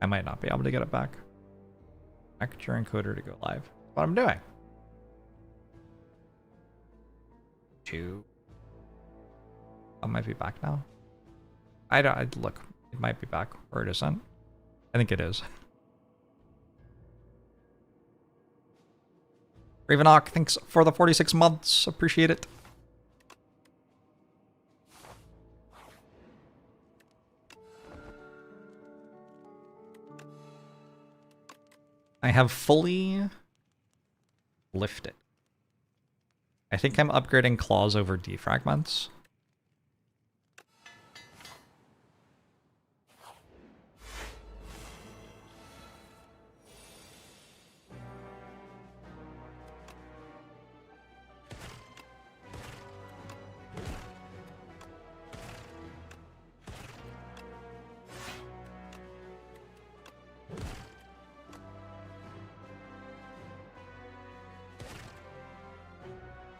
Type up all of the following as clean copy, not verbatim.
I might not be able to get it back. Vector encoder to go live. What I'm doing. 2. I might be back now. I'd look. It might be back, or it isn't. I think it is. Ravenhawk, thanks for the 46 months. Appreciate it. I have fully lifted. I think I'm upgrading claws over defragments.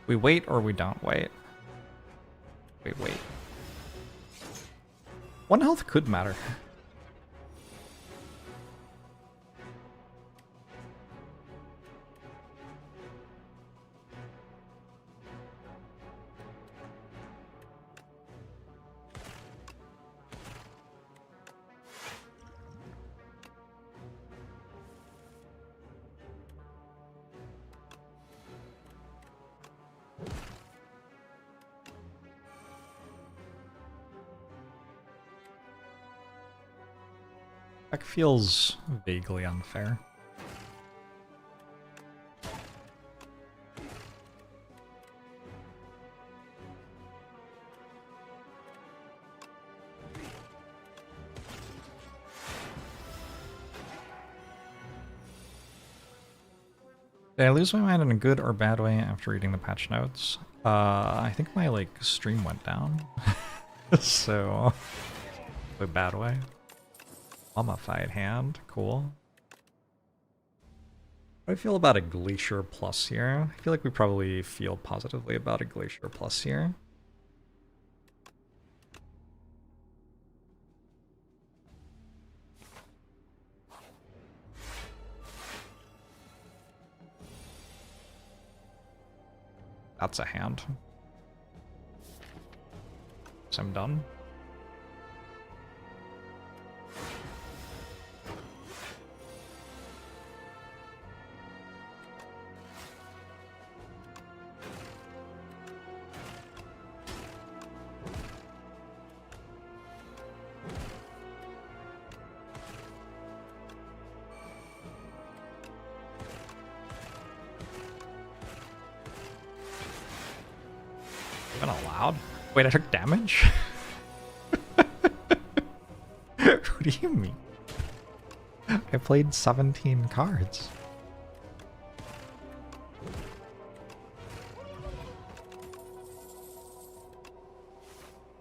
We wait or we don't wait? We wait. 1 health could matter. That feels vaguely unfair. Did I lose my mind in a good or bad way after reading the patch notes? I think my stream went down. So a bad way. Mummified hand, cool. How do I feel about a Glacier Plus here? I feel like we probably feel positively about a Glacier Plus here. That's a hand. So I'm done. Even allowed? Wait, I took damage? What do you mean? I played 17 cards.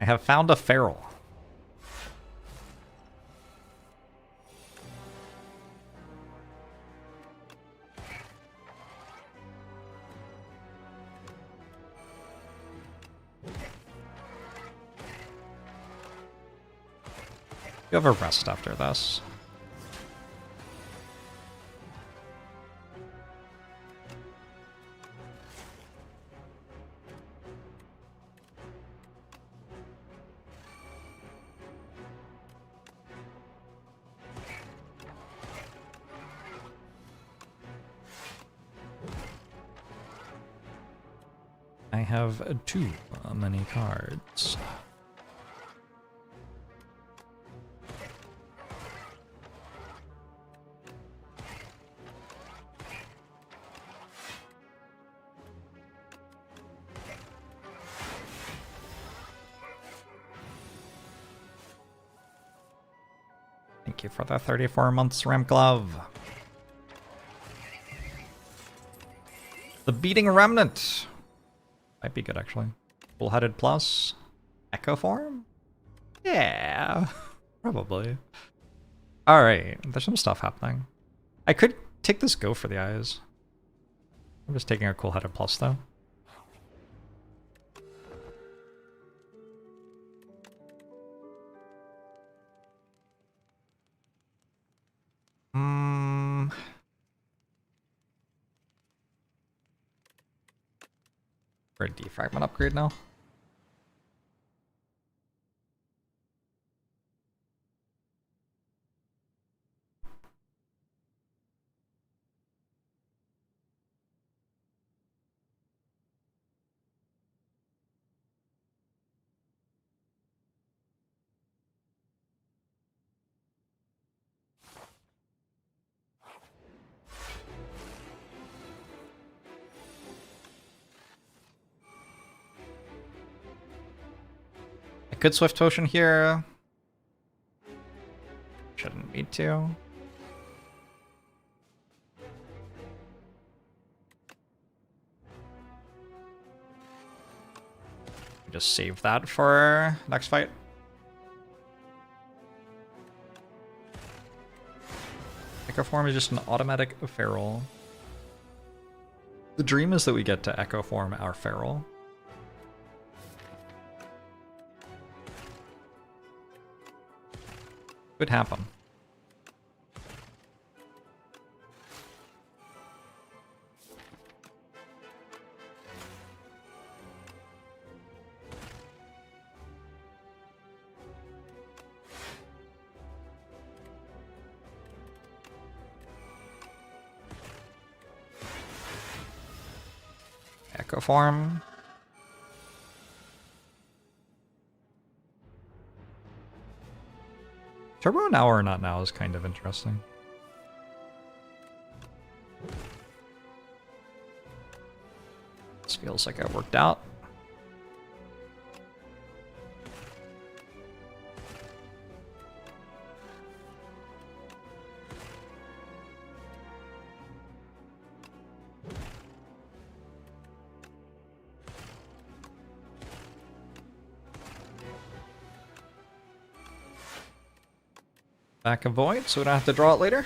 I have found a feral. You have a rest after this. I have too many cards. Thank you for the 34 months, Ramp Glove. The Beating Remnant. Might be good, actually. Bullheaded Plus. Echo Form? Yeah, probably. Alright, there's some stuff happening. I could take this Go for the Eyes. I'm just taking a Cool-Headed Plus, though. For a defragment upgrade now. I could Swift Potion here. Shouldn't need to. Just save that for next fight. Echo Form is just an automatic feral. The dream is that we get to Echo Form our feral. Could happen. Echo Form. Turbo now or not now is kind of interesting. This feels like it worked out. Back a void, so we don't have to draw it later.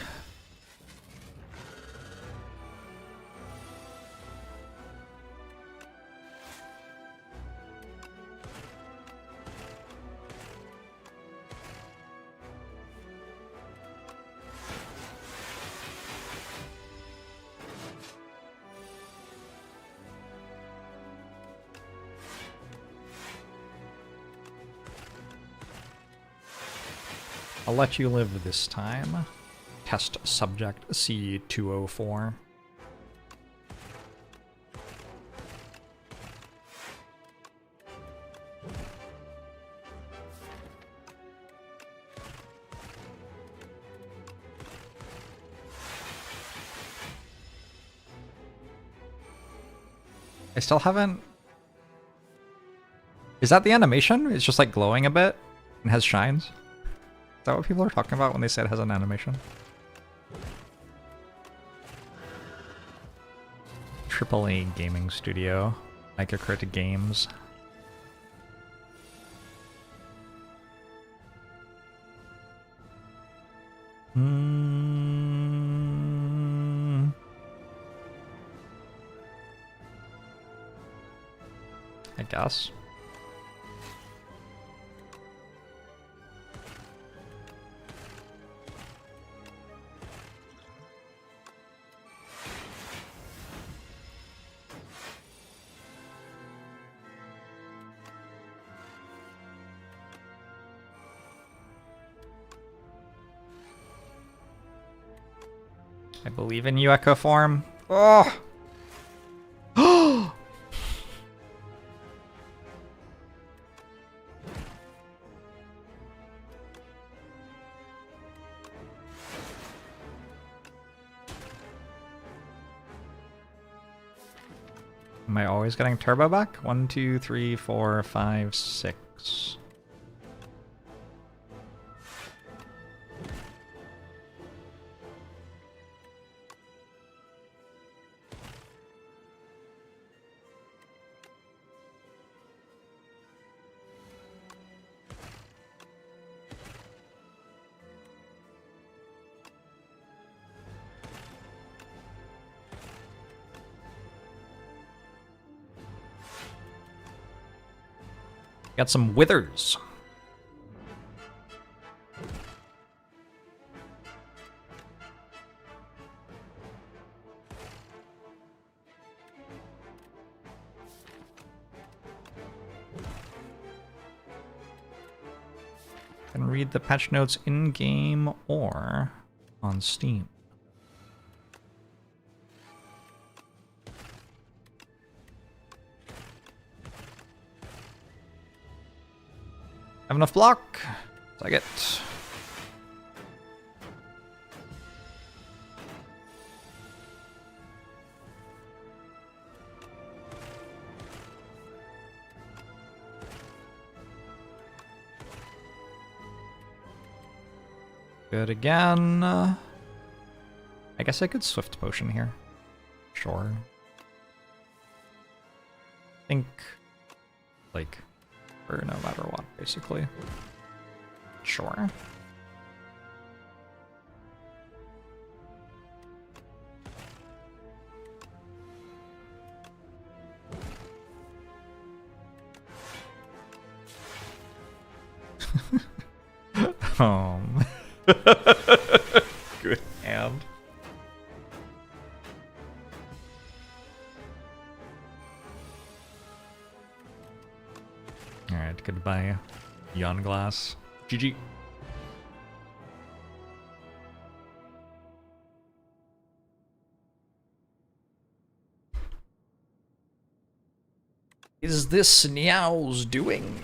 I'll let you live this time. Test subject C204. I still haven't... Is that the animation? It's just like glowing a bit and has shines? Is that what people are talking about when they say it has an animation? AAA gaming studio. Microcrit Games. I guess. I believe in you, Echo Form. Oh! Am I always getting turbo back? 1, 2, 3, 4, 5, 6. Got some withers. can read the patch notes in-game or on Steam. Have enough block. Take it. Good again. I guess I could Swift Potion here. Sure. Think, like, or no matter what, basically. Sure. Good hand. Alright, goodbye. Yon Glass. GG. Is this Niao's doing?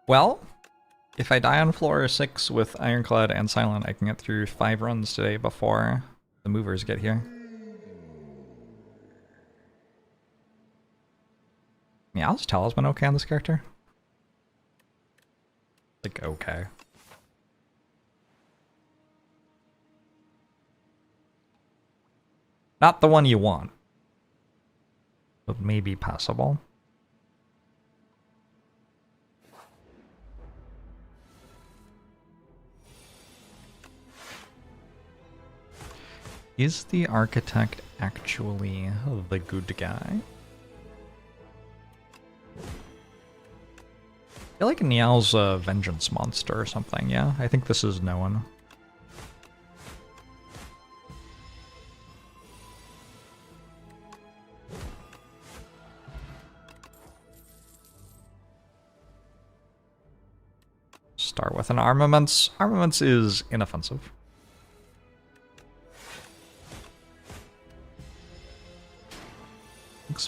Well, if I die on floor 6 with Ironclad and Silent, I can get through 5 runs today before the movers get here. Meow's Talisman okay on this character? Like, okay. Not the one you want, but maybe passable. Is the architect actually the good guy? I feel like Niao's a vengeance monster or something, yeah? I think this is no one. Start with an armaments. Armaments is inoffensive.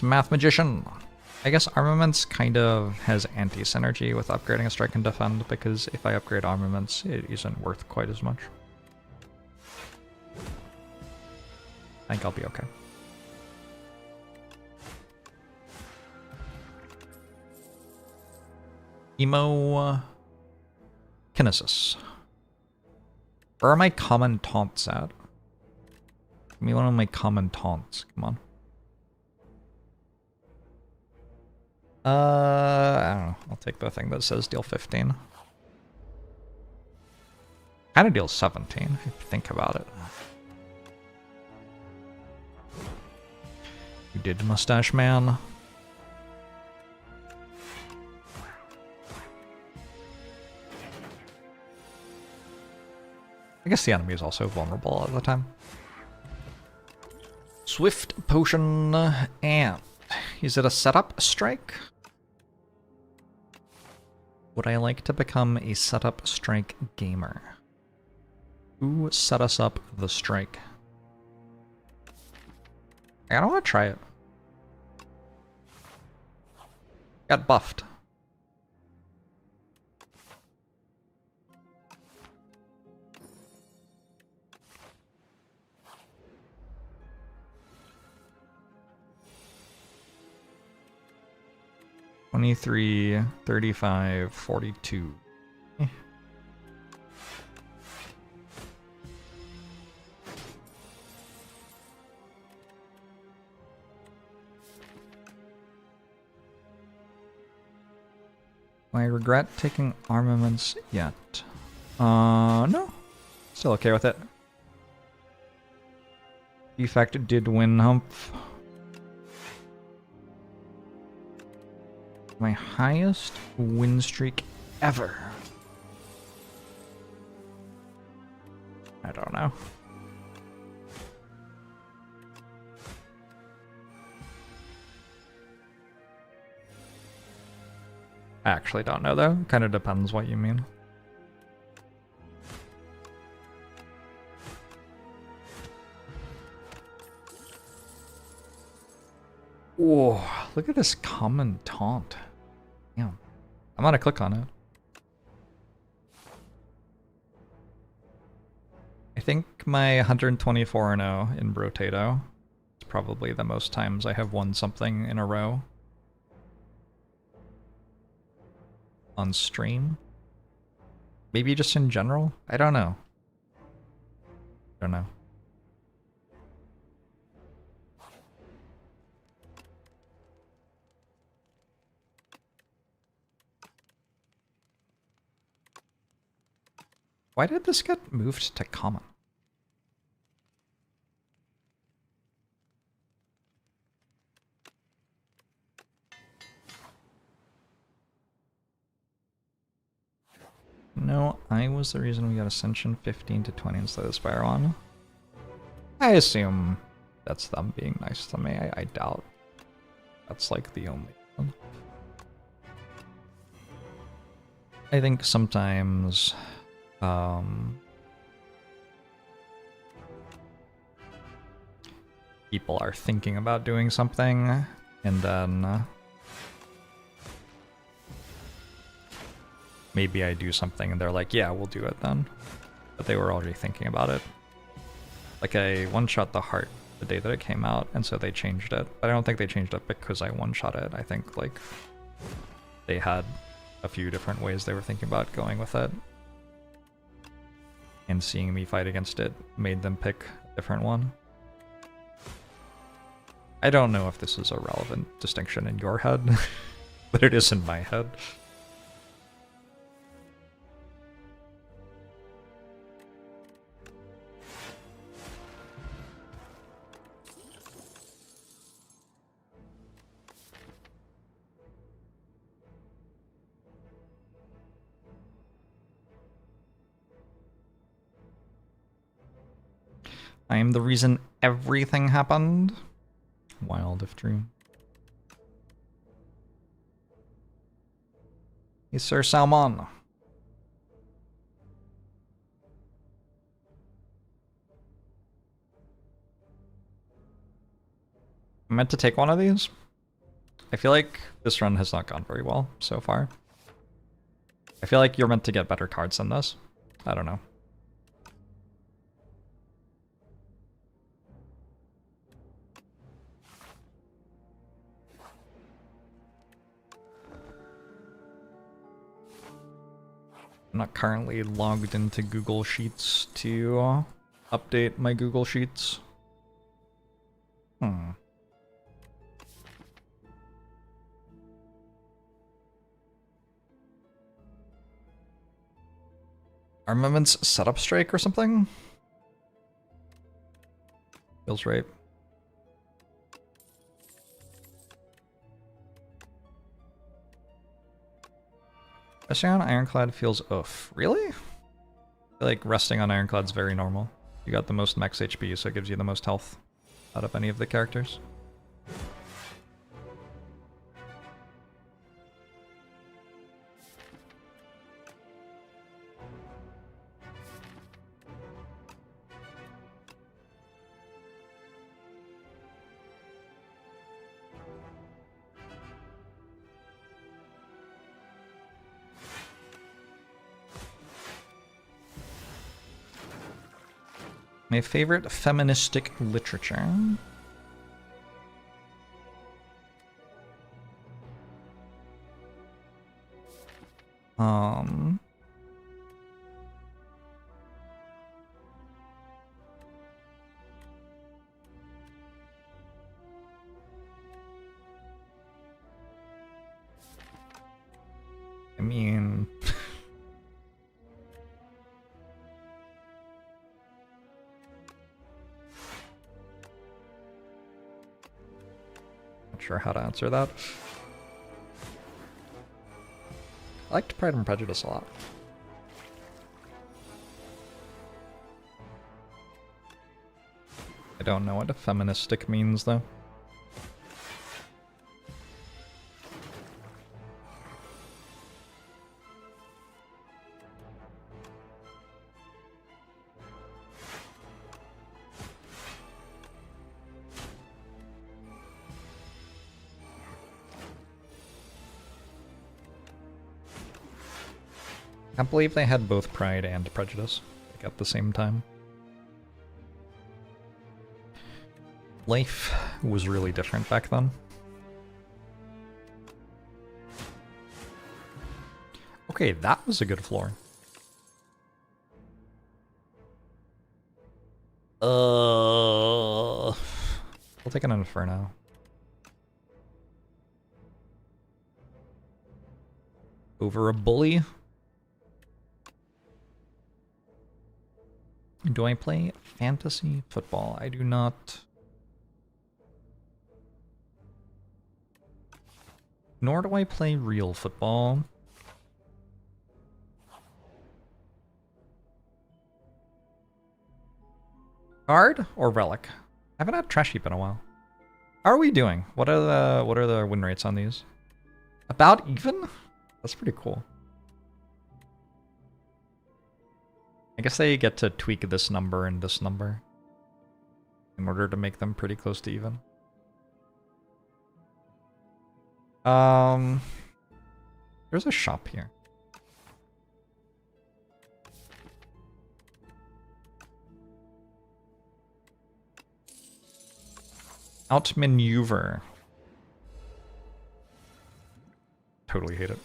Math Magician. I guess Armaments kind of has anti-synergy with upgrading a Strike and Defend, because if I upgrade Armaments, it isn't worth quite as much. I think I'll be okay. Emo... Kinesis. Where are my common taunts at? Give me one of my common taunts, come on. I don't know. I'll take the thing that says deal 15. Kind of deals 17, if you think about it. You did, Mustache Man. I guess the enemy is also vulnerable at the time. Swift Potion and... Is it a setup strike? Would I like to become a setup strike gamer? Who set us up the strike? I don't want to try it. Got buffed. $23, $35, $42. I regret taking armaments yet. No. Still okay with it. Defect did win, Humph. My highest win streak ever. I don't know. I actually don't know though. Kind of depends what you mean. Whoa, look at this common taunt. Yeah. I'm gonna click on it. I think my 124-0 in Brotato is probably the most times I have won something in a row. On stream? Maybe just in general? I don't know. I don't know. Why did this get moved to common? No, I was the reason we got Ascension 15 to 20 instead of Spire on. I assume that's them being nice to me. I doubt that's like the only one. I think sometimes people are thinking about doing something and then maybe I do something and they're like, yeah, we'll do it then. But they were already thinking about it. Like I one-shot the heart the day that it came out, and so they changed it. But I don't think they changed it because I one-shot it. I think like they had a few different ways they were thinking about going with it. And seeing me fight against it made them pick a different one. I don't know if this is a relevant distinction in your head, but it is in my head. I am the reason everything happened. Wild if true. Hey, Sir Salmon. I meant to take one of these. I feel like this run has not gone very well so far. I feel like you're meant to get better cards than this. I don't know. I'm not currently logged into Google Sheets to update my Google Sheets. Armaments setup strike or something? Feels right. Resting on Ironclad feels oof. Really? I feel like resting on Ironclad's very normal. You got the most max HP, so it gives you the most health out of any of the characters. My favorite feministic literature. I mean... Not sure how to answer that. I liked Pride and Prejudice a lot. I don't know what feministic means, though. I can't believe they had both Pride and Prejudice, like, at the same time. Life was really different back then. Okay, that was a good floor. We'll take an Inferno. Over a bully? Do I play fantasy football? I do not. Nor do I play real football. Card or relic? I haven't had trash heap in a while. How are we doing? What are the win rates on these? About even? That's pretty cool. I guess they get to tweak this number and this number in order to make them pretty close to even. There's a shop here. Outmaneuver. Totally hate it.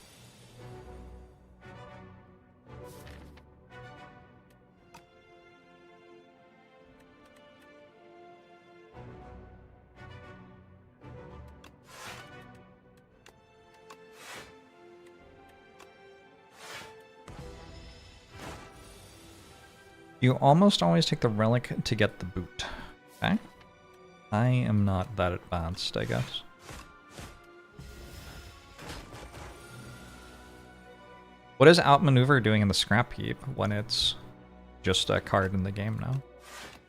You almost always take the relic to get the boot. Okay? I am not that advanced, I guess. What is Outmaneuver doing in the scrap heap when it's just a card in the game now?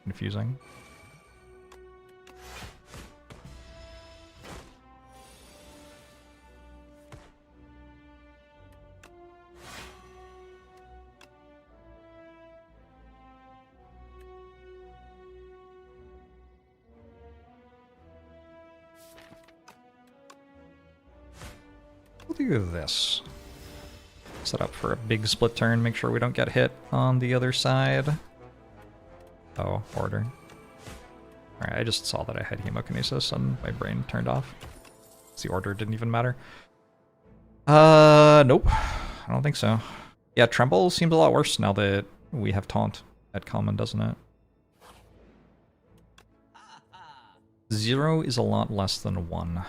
Confusing. We'll do this. Set up for a big split turn, make sure we don't get hit on the other side. Oh, order. Alright, I just saw that I had Hemokinesis and my brain turned off. The order didn't even matter. Nope. I don't think so. Yeah, Tremble seems a lot worse now that we have Taunt at common, doesn't it? 0 is a lot less than 1.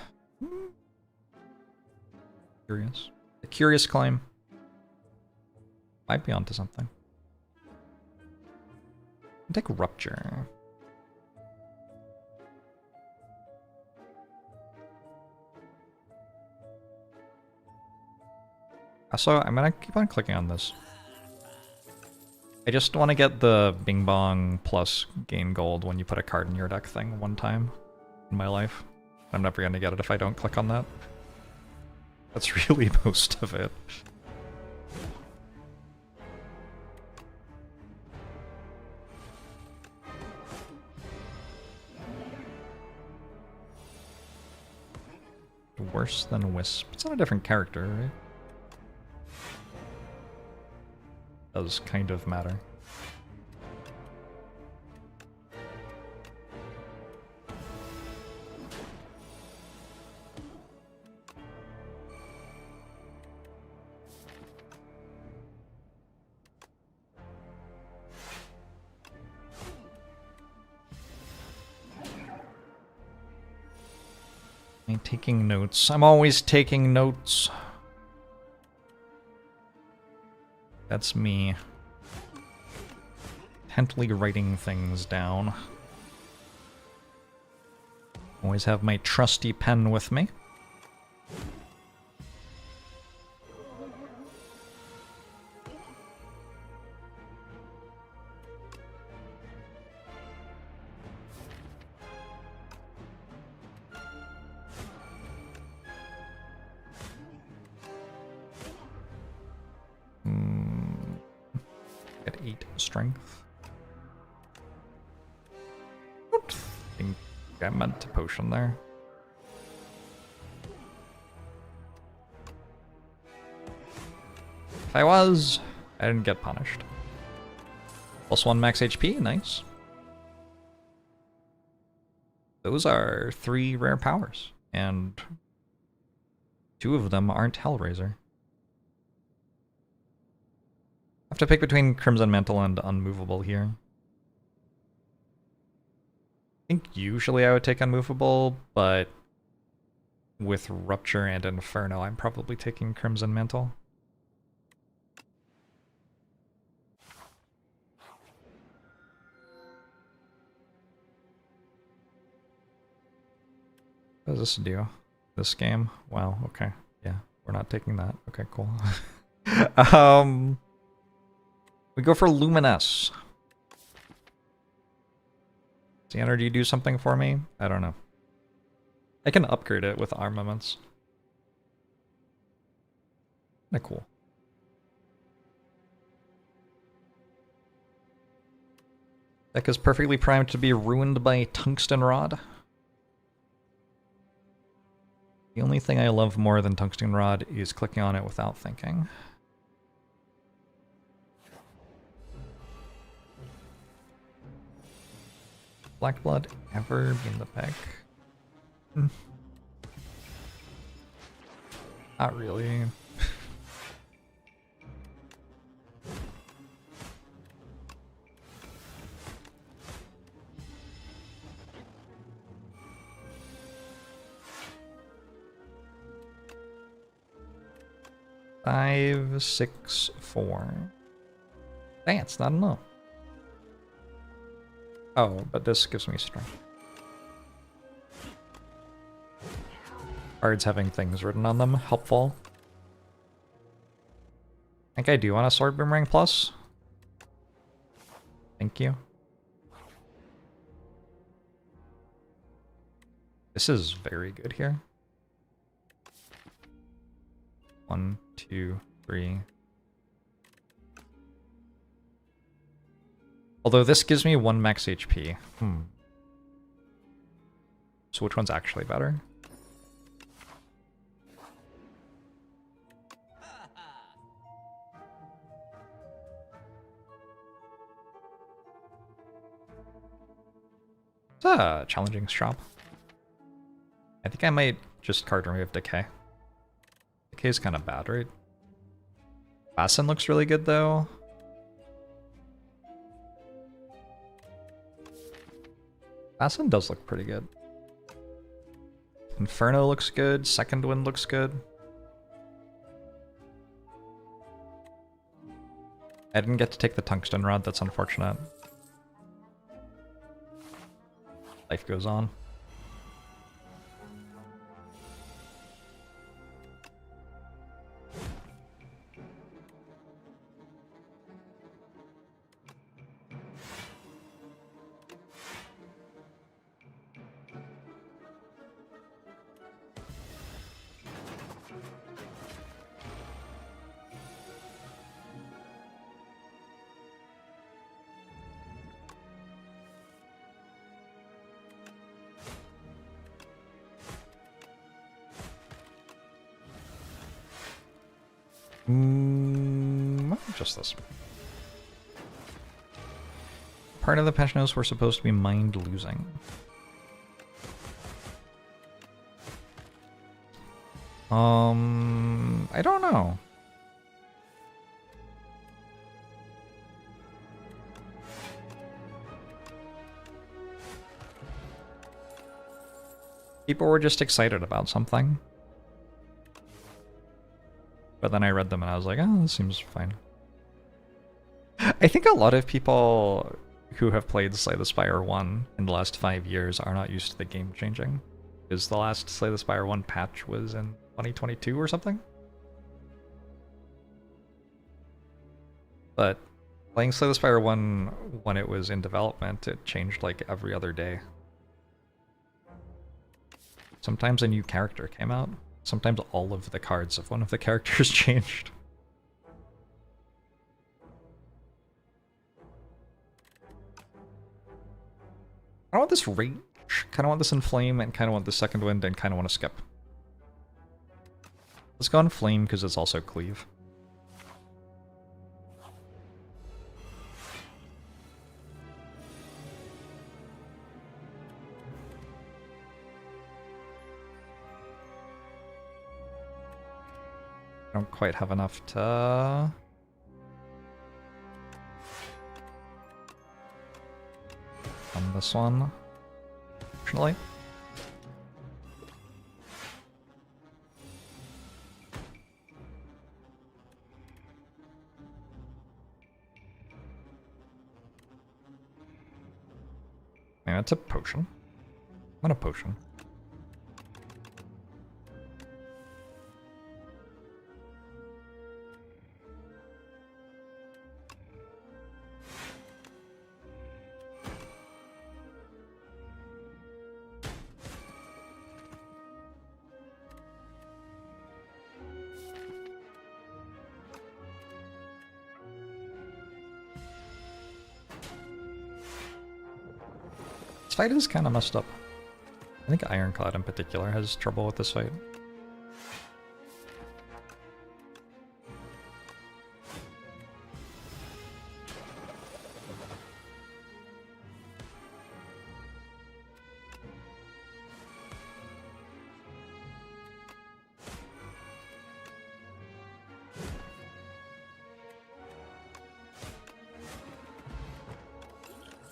Curious. A curious claim. Might be onto something. I'll take Rupture. Also, I'm gonna keep on clicking on this. I just want to get the Bing Bong plus gain gold when you put a card in your deck thing one time in my life. I'm never gonna get it if I don't click on that. That's really most of it. Worse than Wisp. It's not a different character, right? Does kind of matter. I'm taking notes. I'm always taking notes. That's me. Intently writing things down. Always have my trusty pen with me. Get 8 strength. Oops. I think I meant to potion there. If I was, I didn't get punished. +1 max HP, nice. Those are 3 rare powers, and 2 of them aren't Hellraiser. I have to pick between Crimson Mantle and Unmovable here. I think usually I would take Unmovable, but with Rupture and Inferno, I'm probably taking Crimson Mantle. What does this do? This game? Wow, okay. Yeah, we're not taking that. Okay, cool. We go for Luminous. Does the energy do something for me? I don't know. I can upgrade it with armaments. Kinda cool. Deck is perfectly primed to be ruined by Tungsten Rod. The only thing I love more than Tungsten Rod is clicking on it without thinking. Black Blood ever be in the pack? Not really. Five, 6, 4. Dang, it's not enough. Oh, but this gives me strength. Cards having things written on them, helpful. I think I do want a Sword Boomerang Plus. Thank you. This is very good here. 1, 2, 3. Although this gives me 1 max HP. So which one's actually better? It's a challenging shop. I think I might just card remove Decay. Decay is kind of bad, right? Bassin looks really good though. Bassin does look pretty good. Inferno looks good. Second Wind looks good. I didn't get to take the Tungsten Rod, that's unfortunate. Life goes on. Just this. Part of the patch notes were supposed to be mind losing. I don't know. People were just excited about something. But then I read them and I was like, oh, this seems fine. I think a lot of people who have played Slay the Spire 1 in the last 5 years are not used to the game changing. Because the last Slay the Spire 1 patch was in 2022 or something. But playing Slay the Spire 1 when it was in development, it changed like every other day. Sometimes a new character came out. Sometimes all of the cards of one of the characters changed. I want this Rage, kind of want this Inflame, and kind of want the Second Wind, and kind of want to skip. Let's go Inflame because it's also Cleave. I don't quite have enough to... on this one, fortunately. Yeah, it's a potion. I'm gonna potion. This fight is kind of messed up. I think Ironclad in particular has trouble with this fight.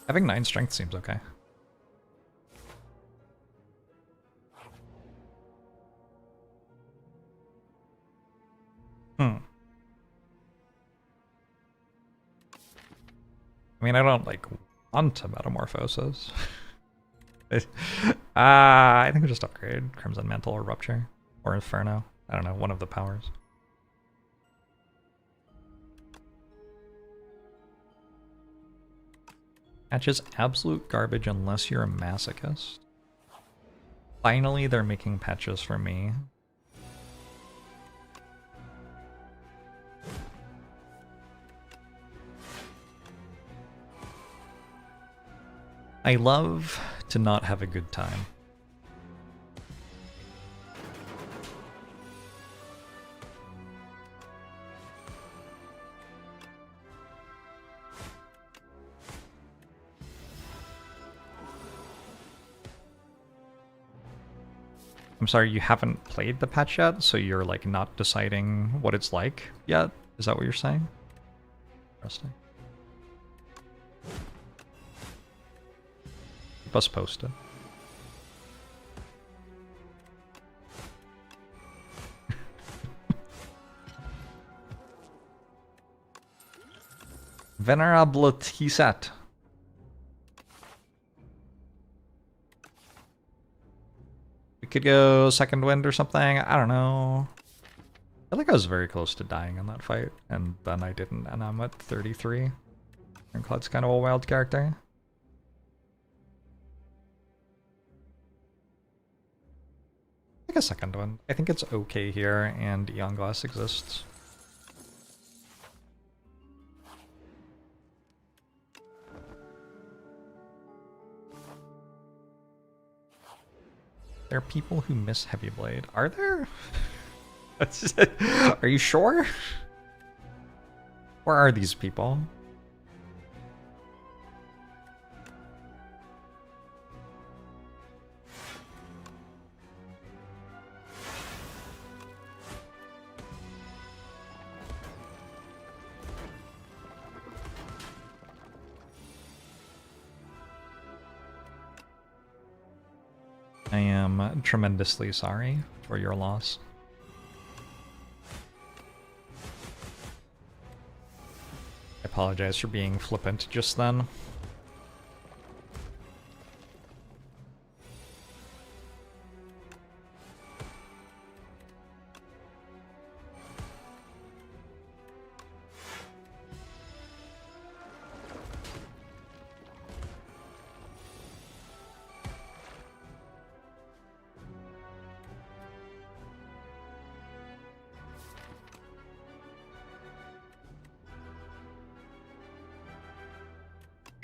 Having 9 strength seems okay. I mean, I don't, like, want a Metamorphosis. I think we just upgrade Crimson Mantle or Rupture. Or Inferno. I don't know, one of the powers. Patch is absolute garbage unless you're a masochist. Finally, they're making patches for me. I love to not have a good time. I'm sorry, you haven't played the patch yet, so you're like not deciding what it's like yet? Is that what you're saying? Interesting. Keep us posted. Venerable Tisat. We could go Second Wind or something. I don't know. I feel like I was very close to dying in that fight, and then I didn't, and I'm at 33. Ironclad's kind of a wild character. I think a Second Wind. I think it's okay here, and Eon Glass exists. There are people who miss Heavy Blade. Are there? Are you sure? Where are these people? I am tremendously sorry for your loss. I apologize for being flippant just then.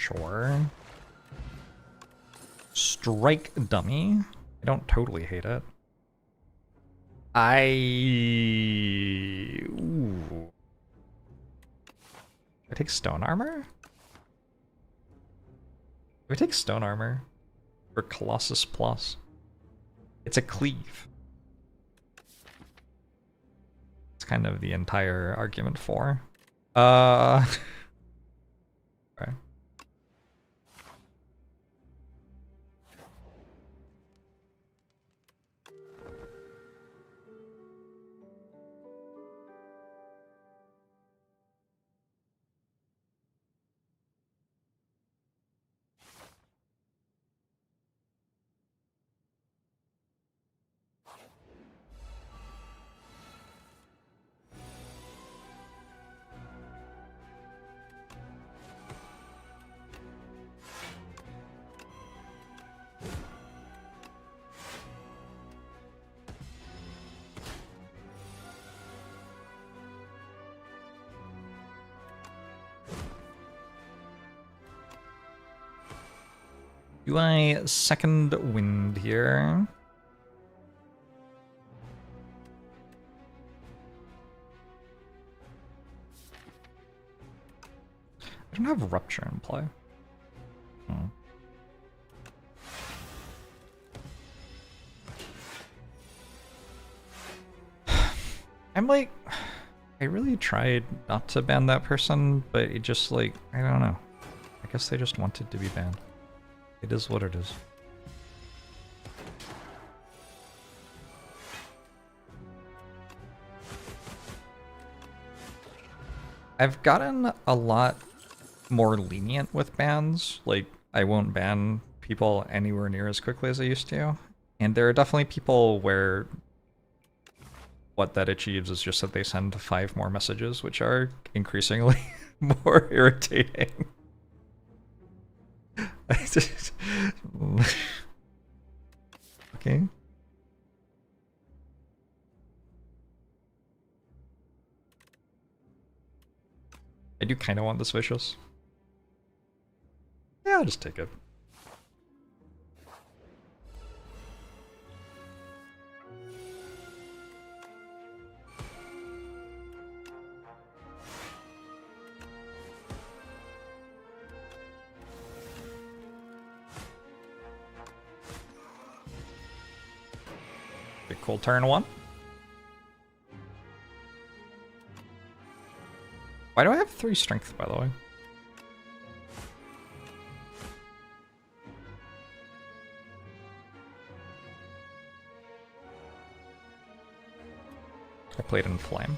Sure. Strike dummy. I don't totally hate it. Ooh. I take stone armor? I take stone armor for Colossus Plus. It's a cleave. It's kind of the entire argument for. Okay. Do I second wind here? I don't have rupture in play. I'm like, I really tried not to ban that person, but it just like, I don't know. I guess they just wanted to be banned. It is what it is. I've gotten a lot more lenient with bans. Like, I won't ban people anywhere near as quickly as I used to. And there are definitely people where what that achieves is just that they send 5 more messages, which are increasingly more irritating. Okay. I do kind of want this vicious. Yeah, I'll just take it. Big cool turn 1. Why do I have 3 strength, by the way? I played in flame.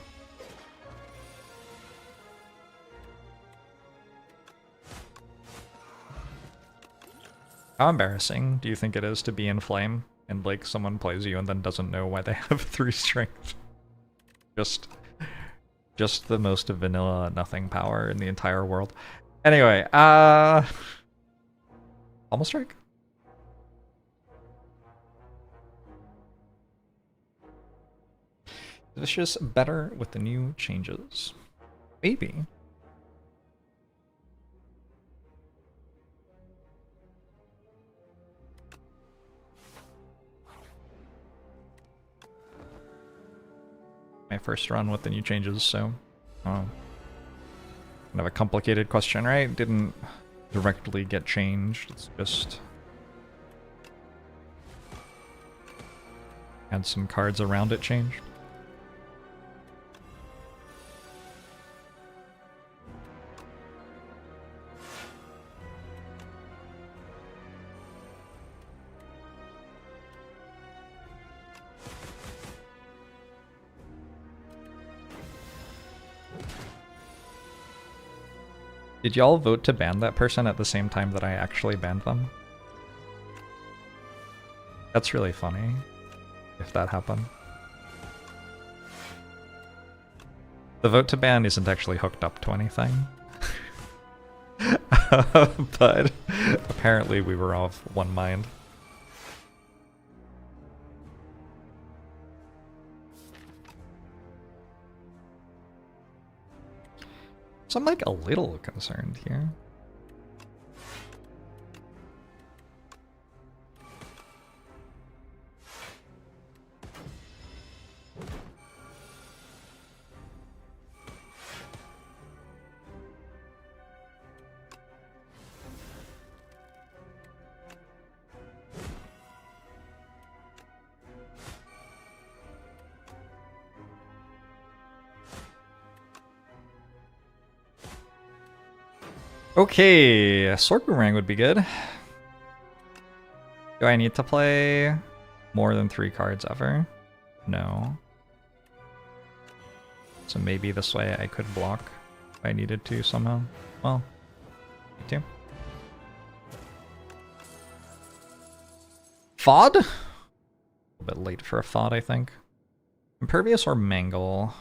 How embarrassing do you think it is to be in flame and like someone plays you and then doesn't know why they have 3 strength? Just the most vanilla nothing power in the entire world. Anyway, almost strike. Vicious better with the new changes. Maybe. My first run with the new changes, so kind of a complicated question, right? Didn't directly get changed. It's just had some cards around it changed. Did y'all vote to ban that person at the same time that I actually banned them? That's really funny, if that happened. The vote to ban isn't actually hooked up to anything. But apparently we were of one mind. So I'm like a little concerned here. Okay, Sword Boomerang would be good. Do I need to play more than 3 cards ever? No. So maybe this way I could block if I needed to somehow. Well, me too. Fod? A bit late for a Fod, I think. Impervious or Mangle?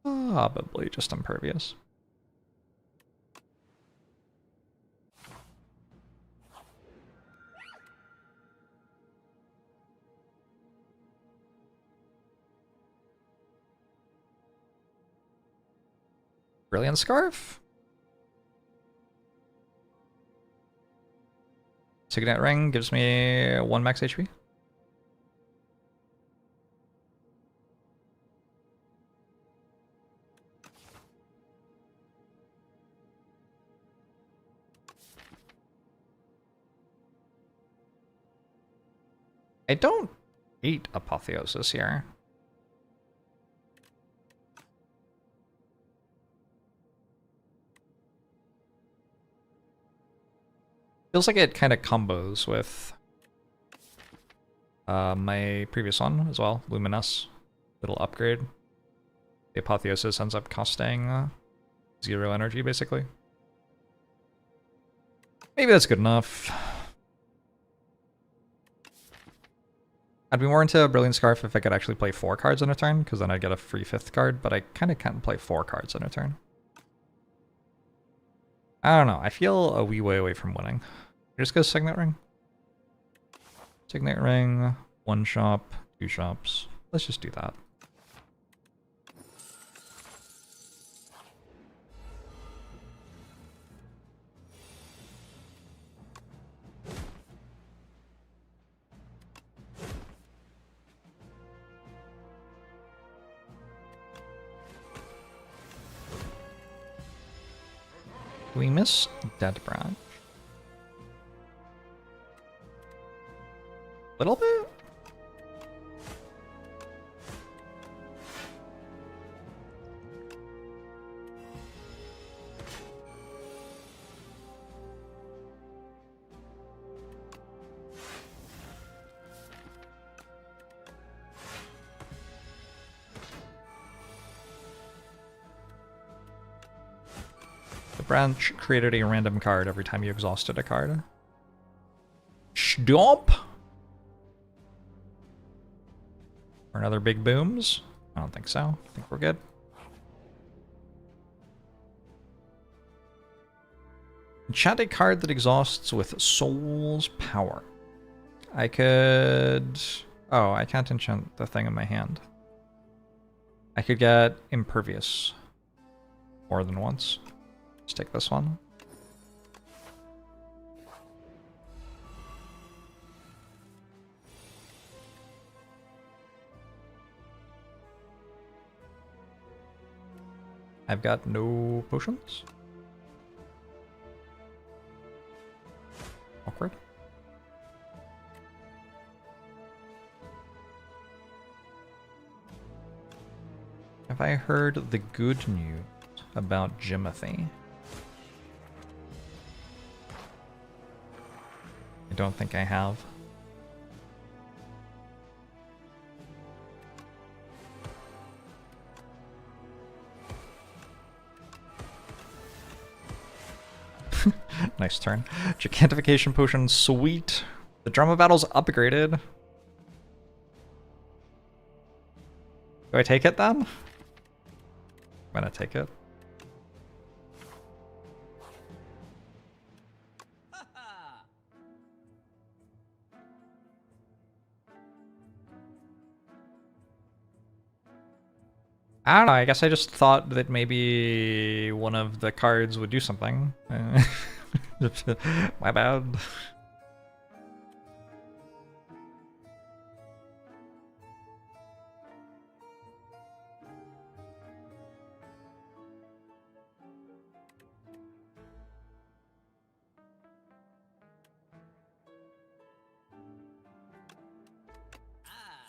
Probably just Impervious. Brilliant Scarf? Signet Ring gives me 1 max HP. I don't hate Apotheosis here. Feels like it kind of combos with my previous one as well, Luminous. Little upgrade. The Apotheosis ends up costing 0 energy, basically. Maybe that's good enough. I'd be more into Brilliant Scarf if I could actually play 4 cards in a turn, because then I'd get a free 5th card, but I kind of can't play 4 cards in a turn. I don't know, I feel a wee way away from winning. Just go Signet Ring. Signet Ring, 1 shop, 2 shops. Let's just do that. We miss Dead Branch. Little bit? The branch created a random card every time you exhausted a card. Stomp! Or another big booms? I don't think so. I think we're good. Enchant a card that exhausts with Soul's Power. I could... Oh, I can't enchant the thing in my hand. I could get Impervious more than once. Let's take this one. I've got no potions. Awkward. Have I heard the good news about Jimothy? I don't think I have. Nice turn. Gigantification potion, sweet. The Drama Battle's upgraded. Do I take it then? I'm gonna take it. I don't know, I guess I just thought that maybe one of the cards would do something. My bad.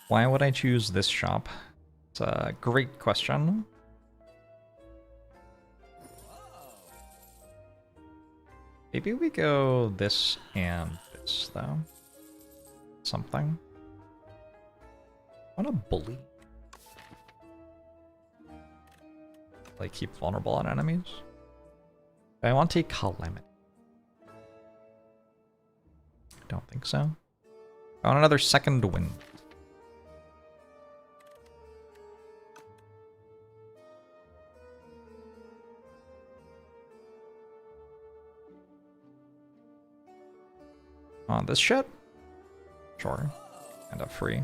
Why would I choose this shop? It's a great question. Maybe we go this and this, though. Something. I want to bully. Like, keep vulnerable on enemies. I want to take Calamity. Don't think so. I want another second wind. On this shit? Sure. End up free.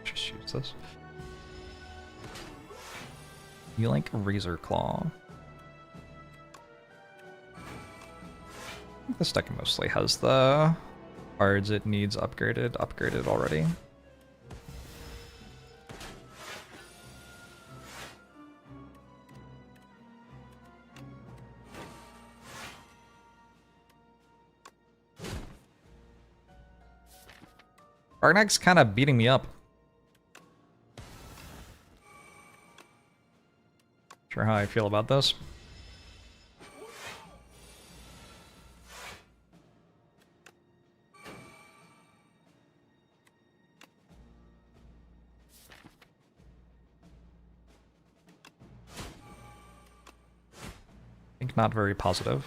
Just use this. You like Razor Claw. This deck mostly has the cards it needs upgraded already. Argnag's kind of beating me up. Sure how I feel about this. I think not very positive.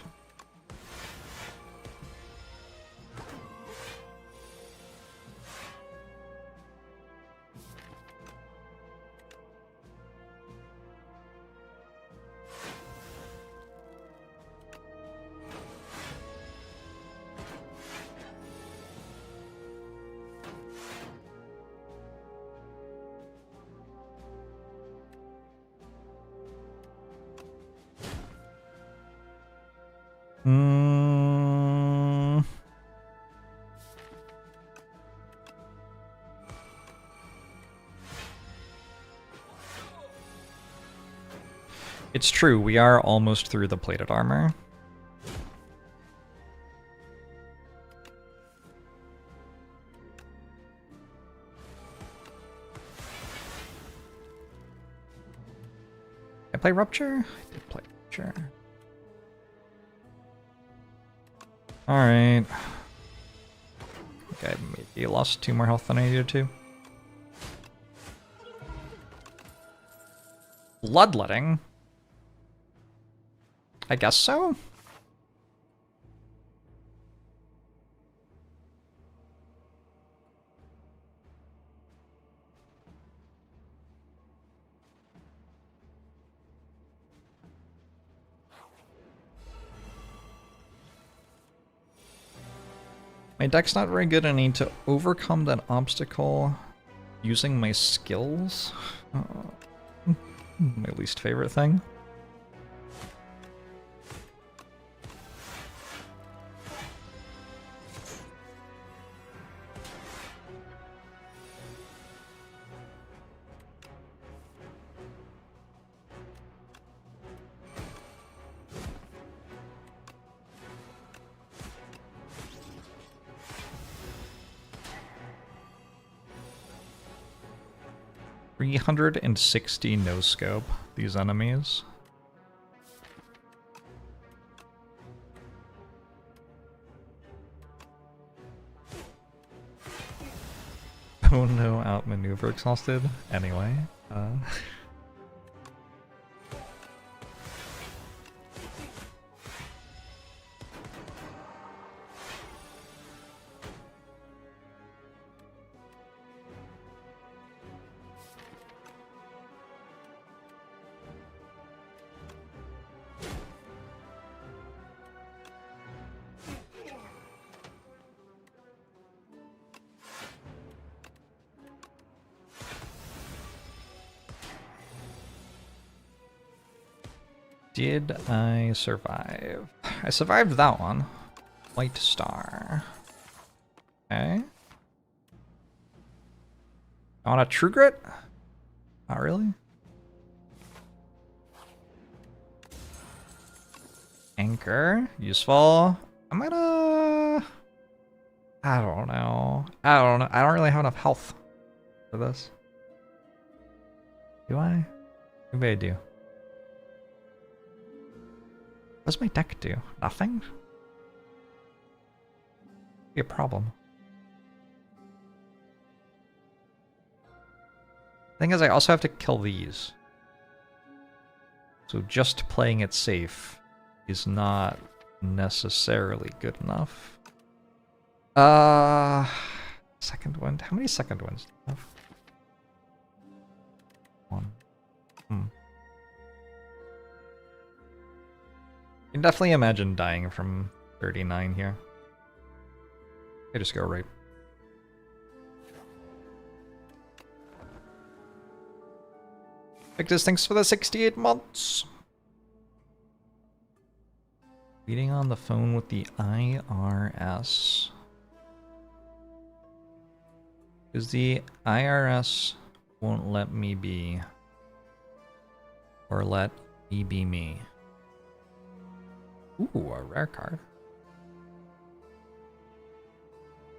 It's true, we are almost through the plated armor. Did I play Rupture? I did play Rupture. Alright. Okay, maybe lost 2 more health than I needed to. Bloodletting? I guess so? My deck's not very good. I need to overcome that obstacle using my skills. My least favorite thing. $360 no scope, these enemies. Oh no, outmaneuver exhausted. Anyway, 'Did I survive? I survived that one. White star. Okay. I want a true grit? Not really. Anchor, useful. I'm gonna... I don't know. I don't really have enough health for this. Do I? Maybe I do. What does my deck do? Nothing? Be a problem. Thing is, I also have to kill these. So just playing it safe is not necessarily good enough. Second wind. How many second winds do you have? One. You can definitely imagine dying from 39 here. I just go right. Victus, thanks for the 68 months. Meeting on the phone with the IRS. Because the IRS won't let me be. Or let me be me. Ooh, a rare card.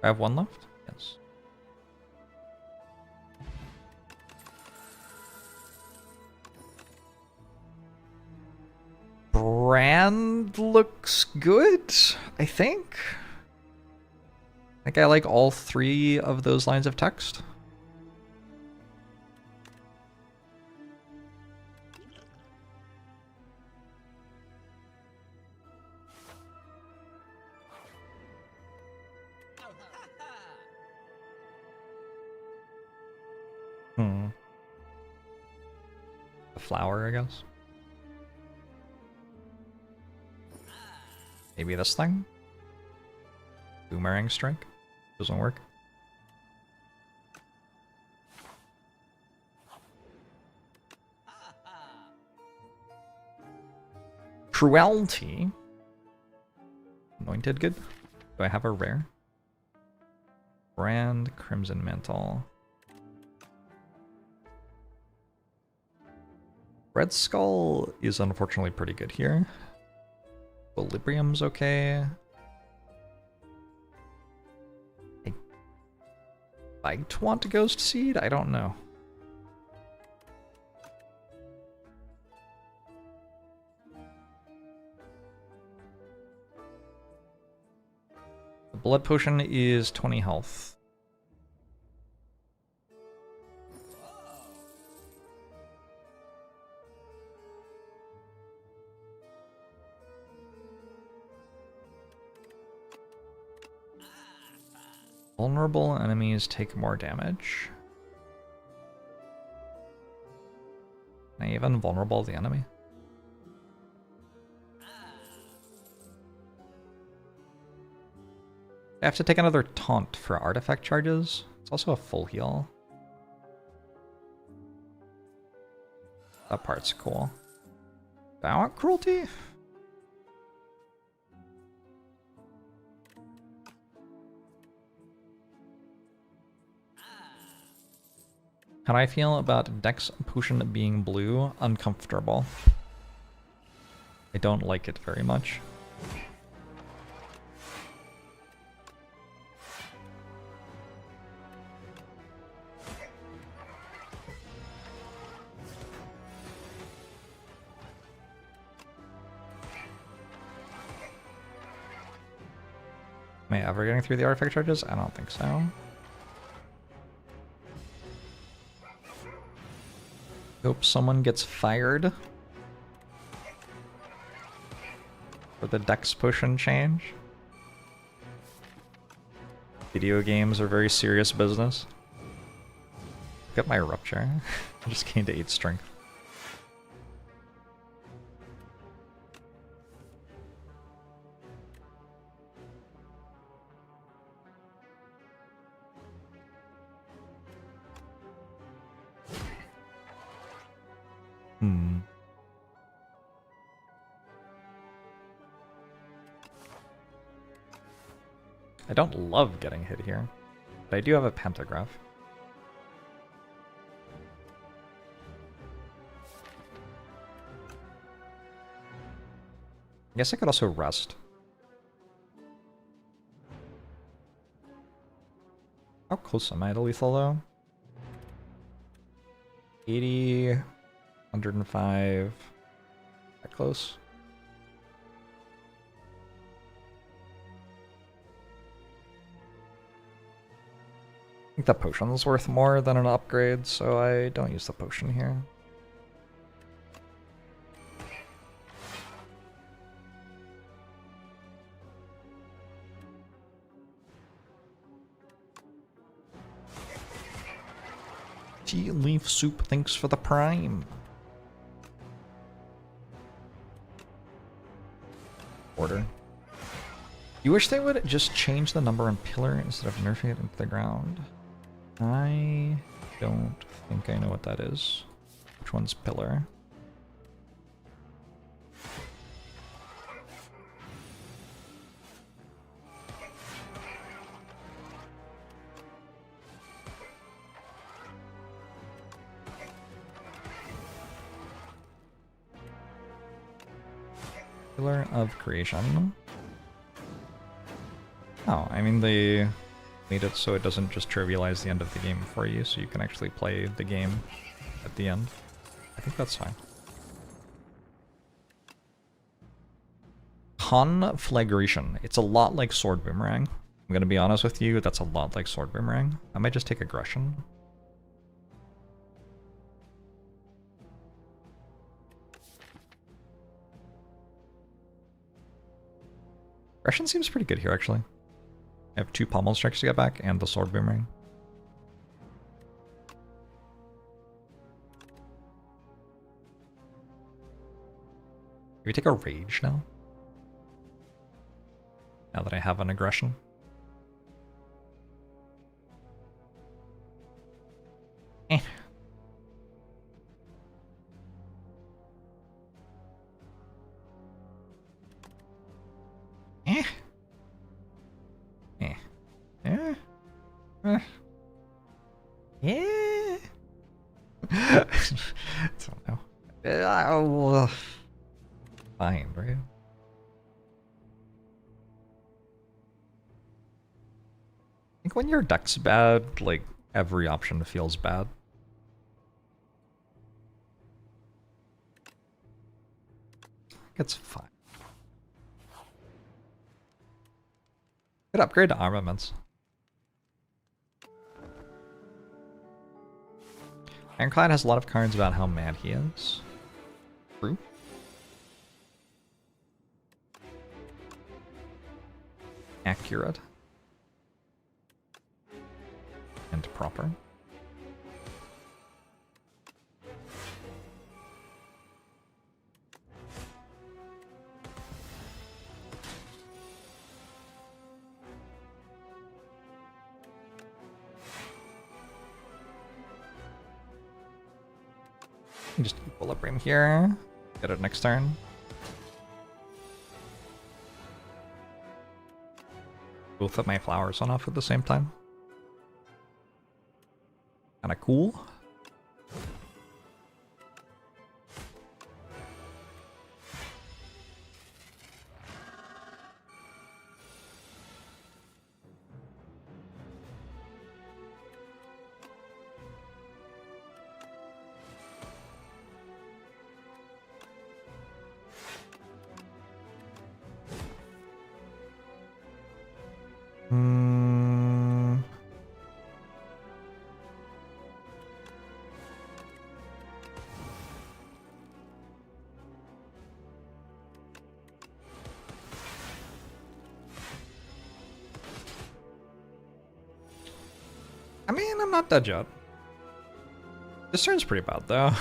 I have one left? Yes. Brand looks good, I think. I think I like all three of those lines of text. The flower, I guess. Maybe this thing? Boomerang strike? Doesn't work. Cruelty. Anointed good. Do I have a rare? Brand Crimson Mantle. Red Skull is unfortunately pretty good here. Equilibrium's okay. I might want Ghost Seed? I don't know. The Blood Potion is 20 health. Vulnerable enemies take more damage. Can I even vulnerable the enemy? I have to take another taunt for artifact charges. It's also a full heal. That part's cool. Do I want cruelty? How do I feel about Dex Potion being blue? Uncomfortable. I don't like it very much. Am I ever getting through the artifact charges? I don't think so. Hope someone gets fired for the Dex Potion change. Video games are very serious business. Look at my rupture. I just gained 8 strength. I don't love getting hit here, but I do have a pantograph. I guess I could also rest. How close am I to lethal though? 80, 105. That close? I think the potion's worth more than an upgrade, so I don't use the potion here. Tea leaf soup, thanks for the prime. Order. You wish they would just change the number on pillar instead of nerfing it into the ground? I don't think I know what that is. Which one's pillar? Pillar of creation. Oh, I mean they made it so it doesn't just trivialize the end of the game for you, so you can actually play the game at the end. I think that's fine. Conflagration. It's a lot like Sword Boomerang. I'm gonna be honest with you, that's a lot like Sword Boomerang. I might just take Aggression. Aggression seems pretty good here, actually. I have 2 pommel strikes to get back and the Sword Boomerang. Maybe take a Rage now? Now that I have an Aggression. Eh. Eh. Eh. Eh. Eh. Yeah. I don't know. Fine, right? I think when your deck's bad, like, every option feels bad. It's fine. Good upgrade to armaments. Ironclad has a lot of cards about how mad he is. True. Accurate. And proper. Just equilibrium here. Get it next turn. Both of my flowers on off at the same time. Kinda cool. I mean, I'm not dead yet. This turn's pretty bad, though.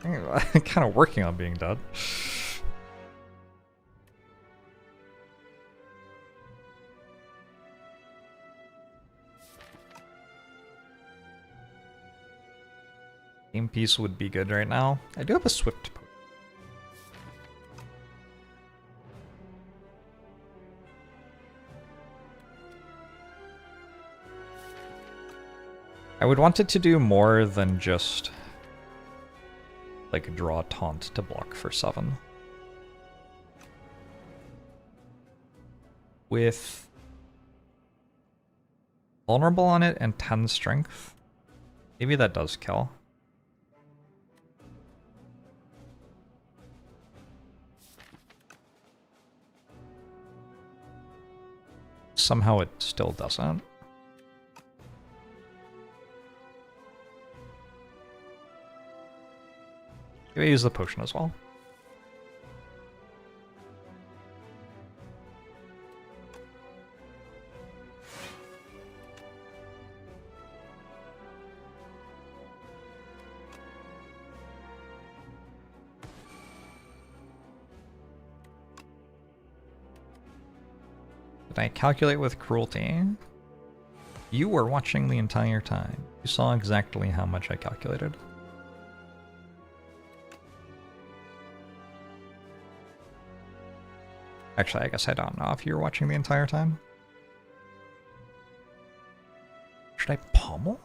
I'm kind of working on being dead. Game piece would be good right now. I do have a swift potion. I would want it to do more than just like draw taunt to block for 7. with vulnerable on it and 10 strength. Maybe that does kill. Somehow it still doesn't. Maybe I use the potion as well. Did I calculate with cruelty? You were watching the entire time. You saw exactly how much I calculated. Actually, I guess I don't know if you were watching the entire time. Should I pommel?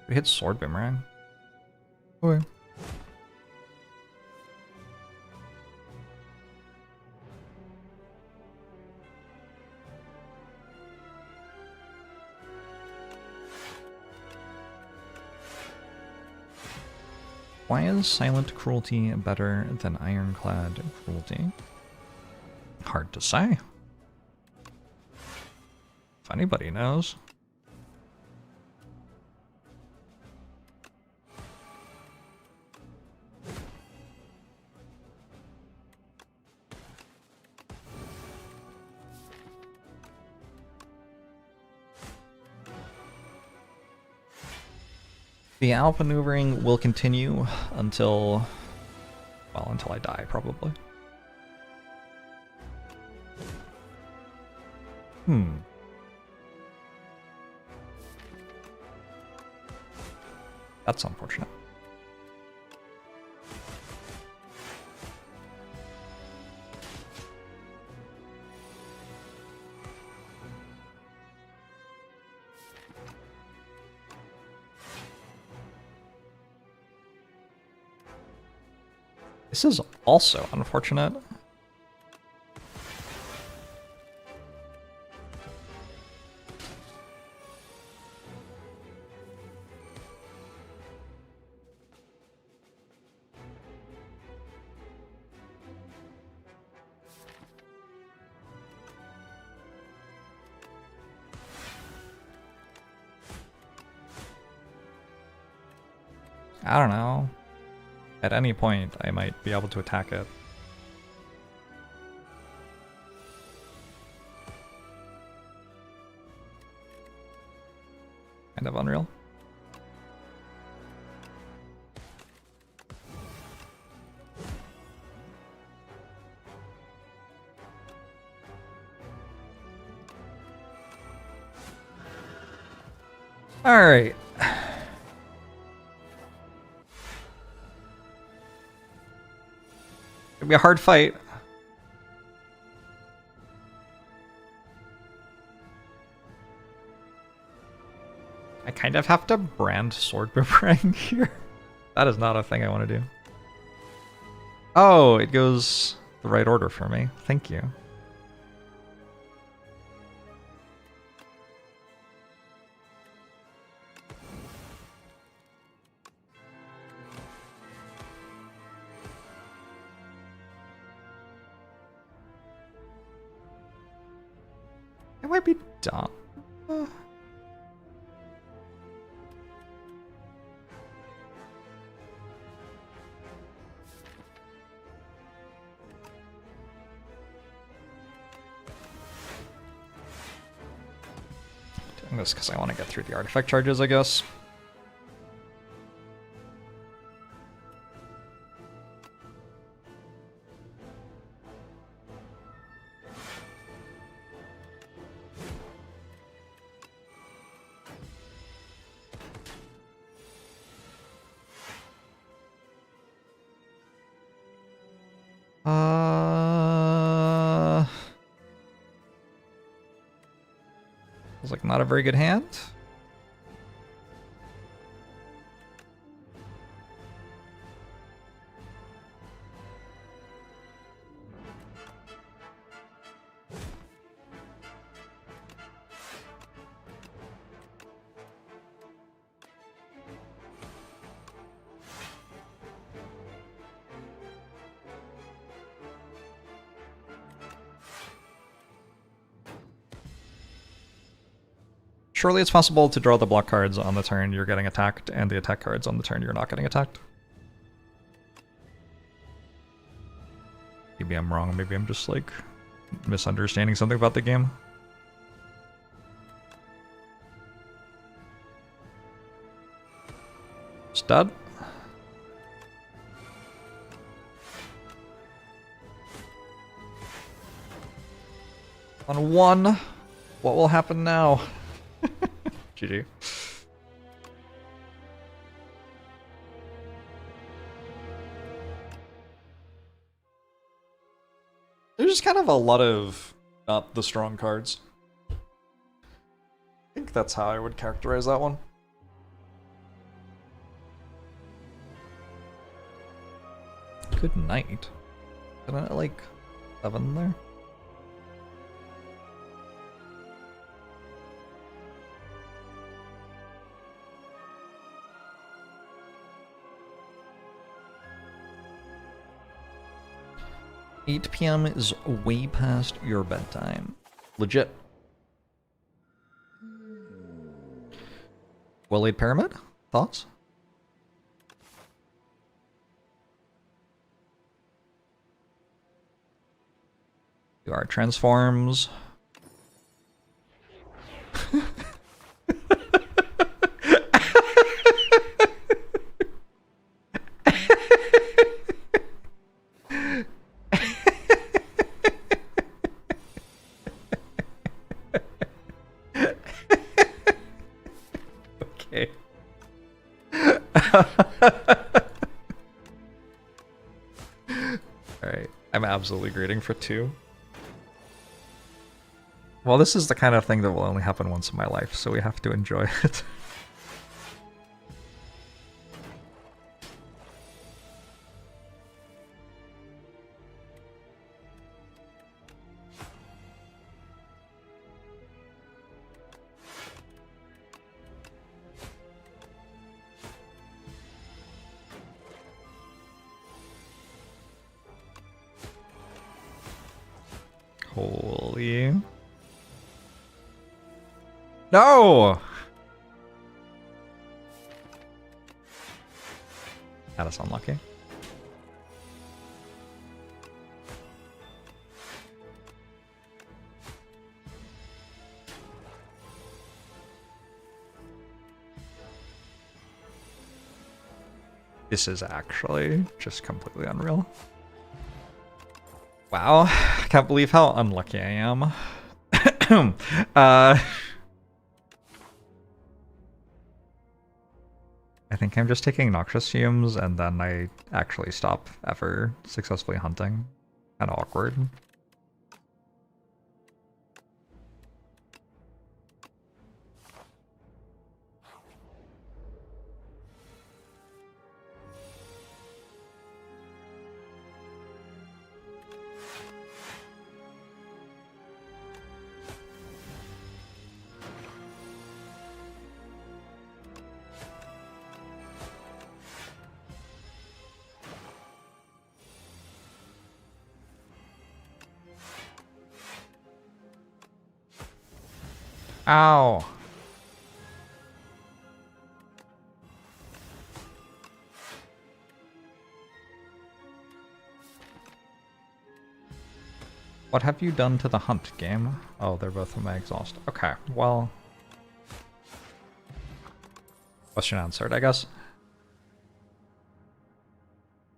We hit sword boomerang. Okay. Why is silent cruelty better than ironclad cruelty? Hard to say. If anybody knows. The outmaneuvering will continue until, well, until I die, probably. That's unfortunate. This is also unfortunate. I don't know. At any point, I might be able to attack it. Kind of unreal. All right. It'll be a hard fight. I kind of have to brand sword boomerang here. That is not a thing I want to do. Oh, it goes the right order for me. Thank you. It might be dumb. Doing this because I want to get through the artifact charges, I guess. Feels like not a very good hand. Surely it's possible to draw the block cards on the turn you're getting attacked, and the attack cards on the turn you're not getting attacked. Maybe I'm wrong, maybe I'm just like misunderstanding something about the game. Stud. On 1. What will happen now? GG. There's just kind of a lot of not the strong cards. I think that's how I would characterize that one. Good night. Did I like 7 there? $8 p.m. is way past your bedtime. Legit. Well-laid pyramid? Thoughts? You are transforms. Okay. Alright, I'm absolutely grading for 2. Well, this is the kind of thing that will only happen once in my life, so we have to enjoy it. Holy... No! That is unlucky. This is actually just completely unreal. Wow, I can't believe how unlucky I am. I think I'm just taking noxious fumes and then I actually stop ever successfully hunting. Kinda awkward. Ow. What have you done to the hunt, game? Oh, they're both in my exhaust. Okay, well... Question answered, I guess.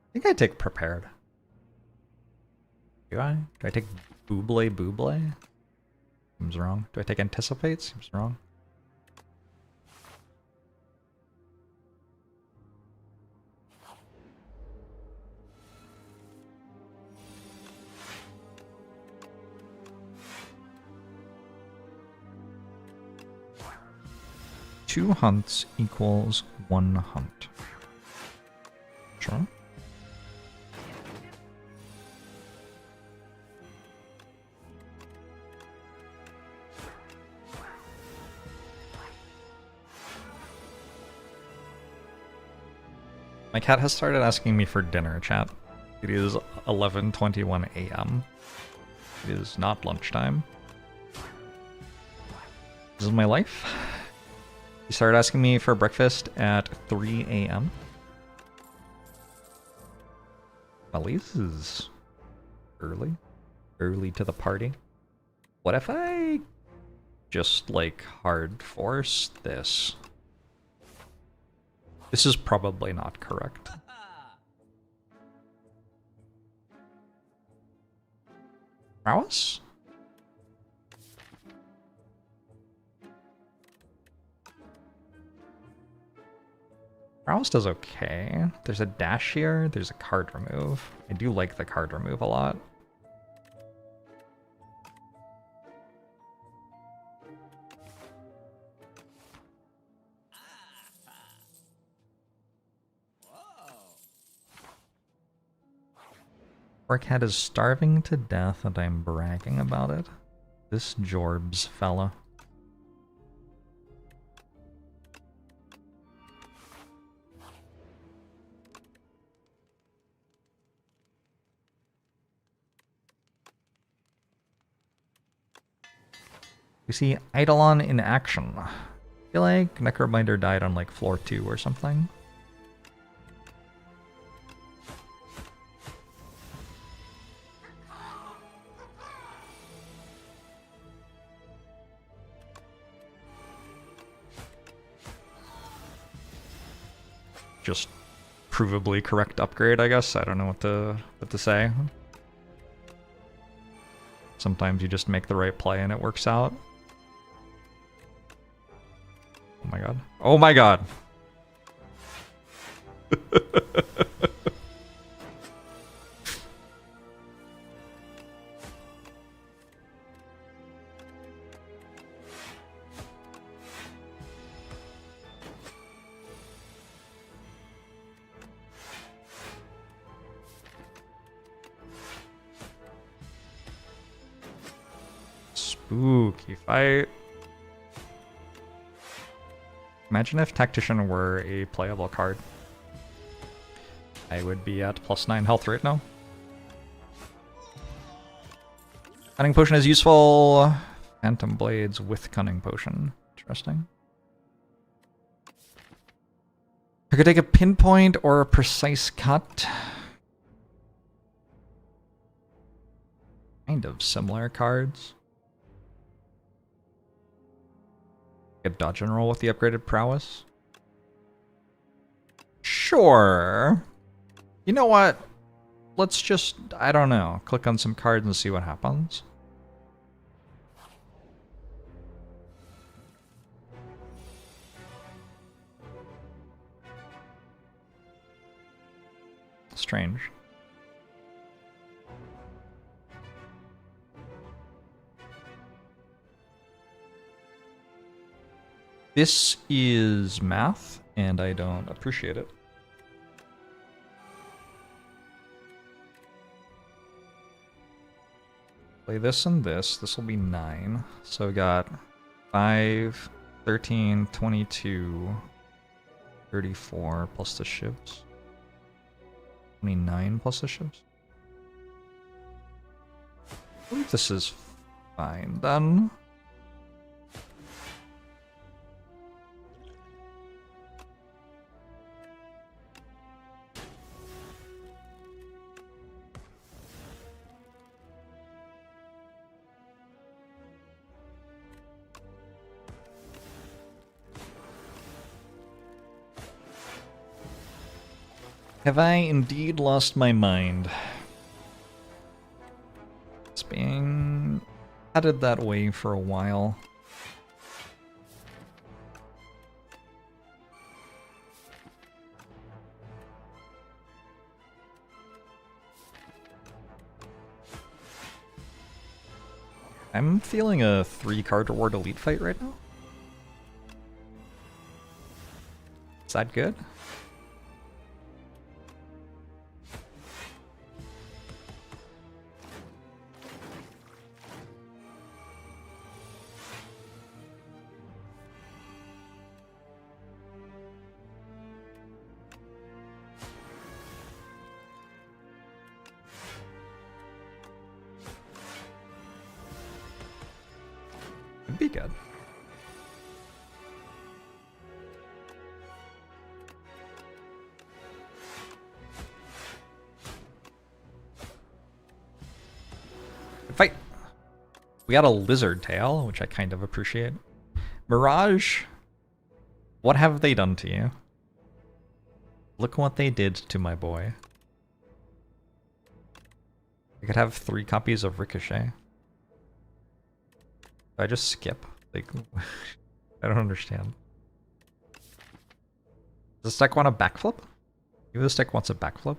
I think I take prepared. Do I? Do I take Buble Buble? Seems wrong. Do I take anticipate? Seems wrong. Two hunts equals 1 hunt. Sure. My cat has started asking me for dinner, chat. It is 11:21 a.m. It is not lunchtime. This is my life. You started asking me for breakfast at 3 a.m. Well, this is early. Early to the party. What if I just, like, hard force this? This is probably not correct. Prowess? Prowess does okay. There's a dash here, there's a card remove. I do like the card remove a lot. Orcat is starving to death and I'm bragging about it. This Jorbs fella. We see Eidolon in action. I feel like Necrobinder died on like floor 2 or something. Just provably correct upgrade, I guess. I don't know what to say. Sometimes you just make the right play and it works out. Oh my god. Oh my god! Spooky fight. Imagine if Tactician were a playable card. I would be at +9 health right now. Cunning Potion is useful. Phantom Blades with Cunning Potion. Interesting. I could take a pinpoint or a precise cut. Kind of similar cards. A dodge and roll with the upgraded prowess? Sure. You know what? Let's just, I don't know, click on some cards and see what happens. Strange. This is math, and I don't appreciate it. Play this and this. This will be 9. So we got 5, 13, 22, 34 plus the shivs. 29 plus the shivs. I believe this is fine then. Have I indeed lost my mind? It's being headed that way for a while. I'm feeling a 3-card reward elite fight right now. Is that good? Be good. We got a lizard tail, which I kind of appreciate. Mirage, what have they done to you? Look what they did to my boy. I could have 3 copies of Ricochet. Do I just skip? Like, I don't understand. Does this deck want a backflip? Maybe this deck wants a backflip.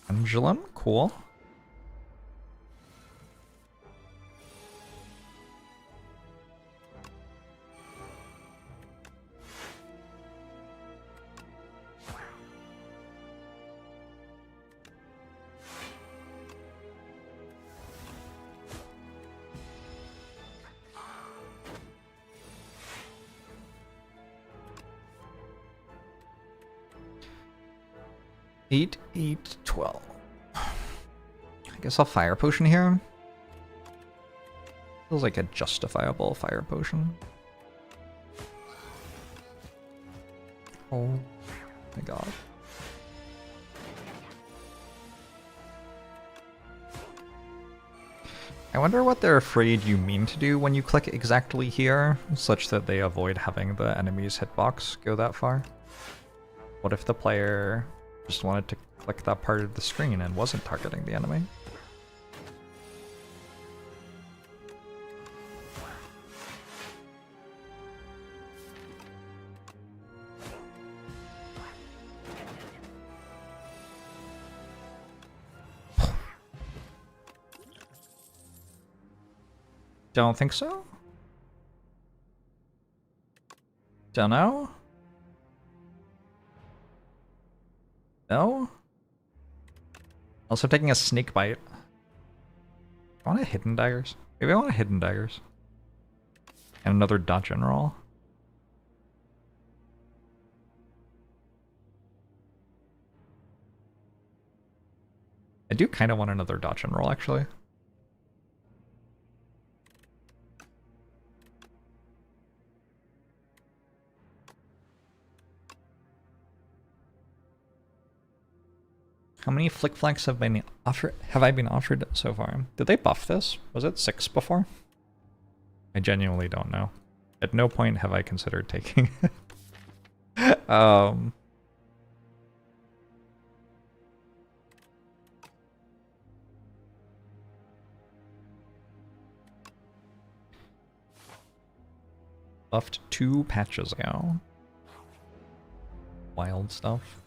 Pendulum, cool. Eight, 12. I guess I'll fire potion here. Feels like a justifiable fire potion. Oh my god. I wonder what they're afraid you mean to do when you click exactly here, such that they avoid having the enemy's hitbox go that far. What if the player just wanted to click that part of the screen and wasn't targeting the enemy? Don't think so? Don't know? No? Also taking a snake bite. I want a hidden daggers. Maybe I want a hidden daggers. And another dodge and roll. I do kind of want another dodge and roll, actually. How many flick flacks have I been offered so far? Did they buff this? Was it 6 before? I genuinely don't know. At no point have I considered taking it. Buffed 2 patches ago. Wild stuff.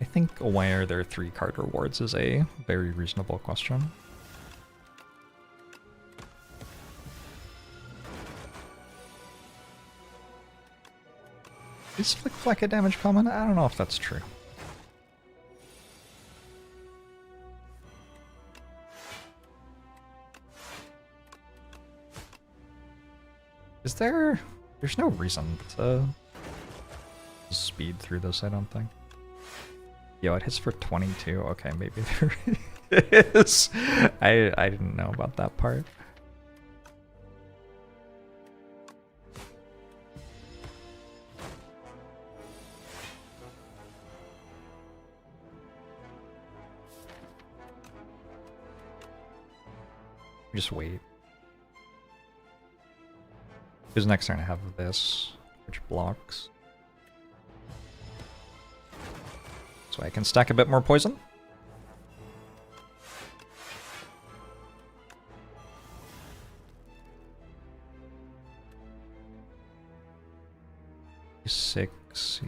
I think why are there 3 card rewards is a very reasonable question. Is Flick Flack a damage common? I don't know if that's true. Is there... There's no reason to speed through this, I don't think. Yo, it hits for 22. Okay, maybe there is. I didn't know about that part. Just wait. Because next turn I have this, which blocks. So I can stack a bit more poison. Six.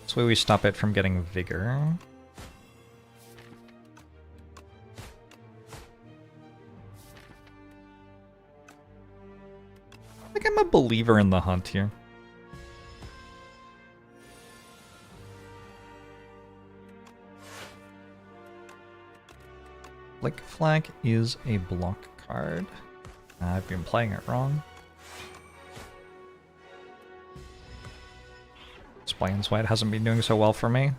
This way we stop it from getting vigor. I think I'm a believer in the hunt here. Flick Flag is a block card. I've been playing it wrong. Explains why it hasn't been doing so well for me.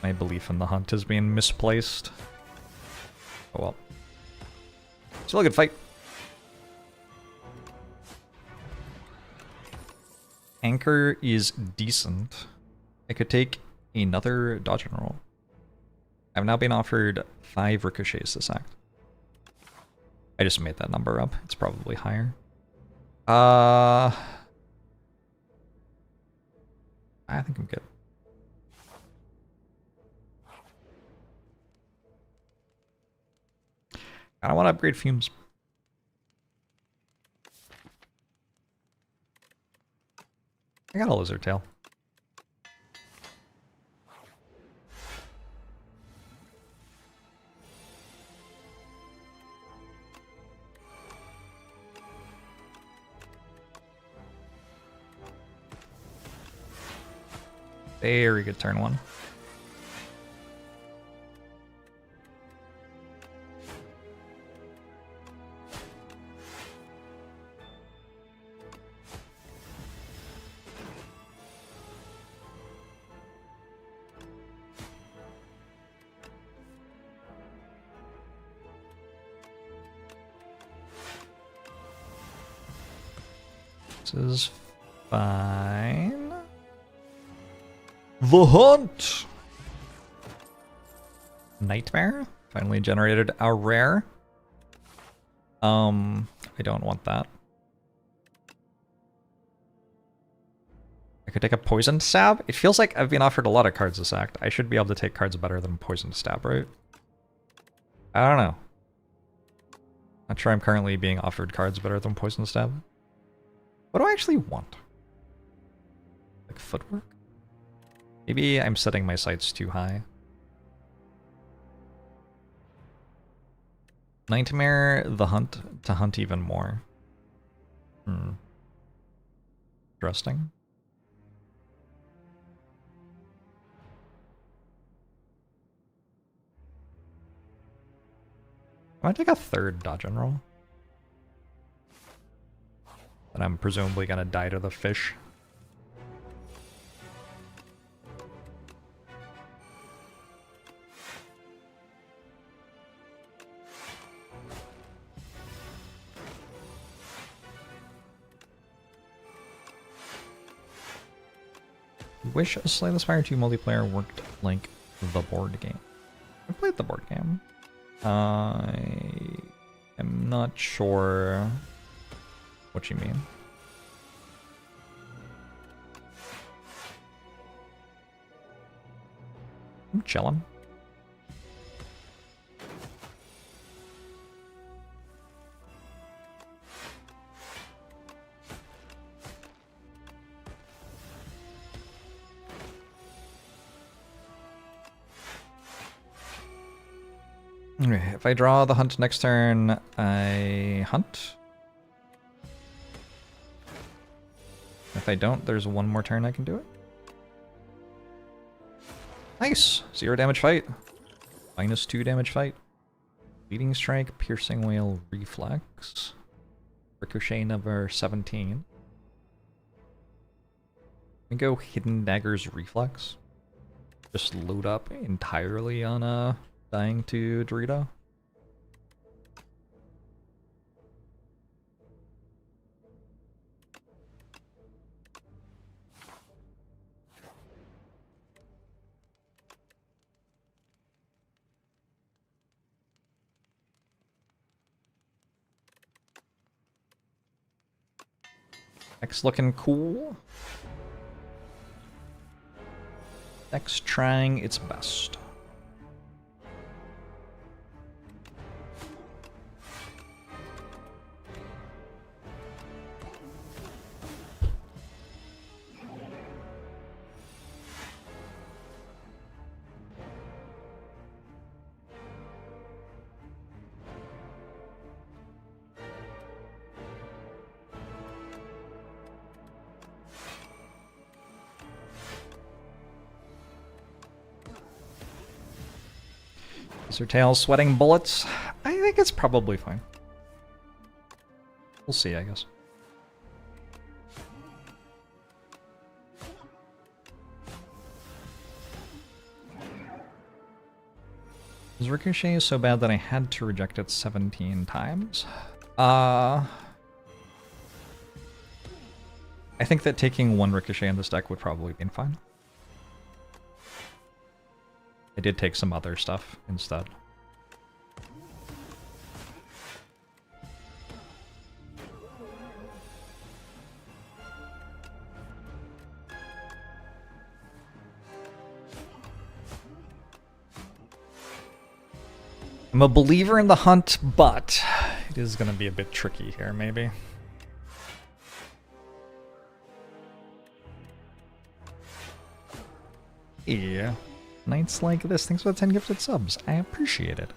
My belief in the hunt is being misplaced. Oh well. Still a good fight. Anchor is decent. I could take another dodge and roll. I've now been offered 5 ricochets this act. I just made that number up. It's probably higher. I think I'm good. I don't want to upgrade fumes. I got a lizard tail. Very good turn 1. This is fine. The hunt! Nightmare? Finally generated a rare. I don't want that. I could take a poisoned stab. It feels like I've been offered a lot of cards this act. I should be able to take cards better than poisoned stab, right? I don't know. Not sure I'm currently being offered cards better than poisoned stab. What do I actually want? Like footwork? Maybe I'm setting my sights too high. Nightmare, the hunt, to hunt even more. Interesting. I want to take a third dodge and roll. But I'm presumably gonna die to the fish. Wish Slay the Spire 2 multiplayer worked like the board game. I played the board game. I am not sure what you mean. I'm chilling. If I draw the hunt next turn, I hunt. If I don't, there's one more turn I can do it. Nice! 0 damage fight. -2 damage fight. Leading strike, piercing whale, reflex. Ricochet number 17. We go hidden daggers, reflex. Just load up entirely on dying to Dorito. Deck's looking cool. Deck's trying its best. Is her tail sweating bullets? I think it's probably fine. We'll see, I guess. This ricochet is so bad that I had to reject it 17 times. I think that taking one ricochet in this deck would probably be fine. I did take some other stuff instead. I'm a believer in the hunt, but it is going to be a bit tricky here, maybe. Yeah. Nights like this. Thanks for the 10 gifted subs. I appreciate it.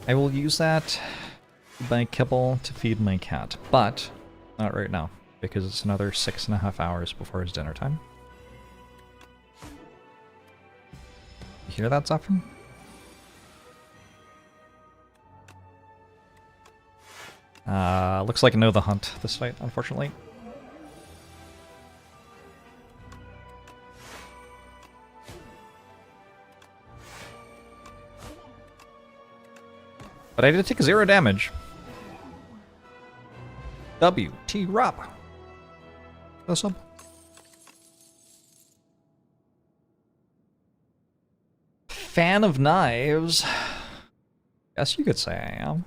I will use that to buy kibble to feed my cat, but not right now, because it's another 6.5 hours before his dinner time. You hear that, Zephyr? Looks like no the hunt this fight, unfortunately. But I did take 0 damage. W.T. Rob. What's up? Fan of knives. Guess you could say I am.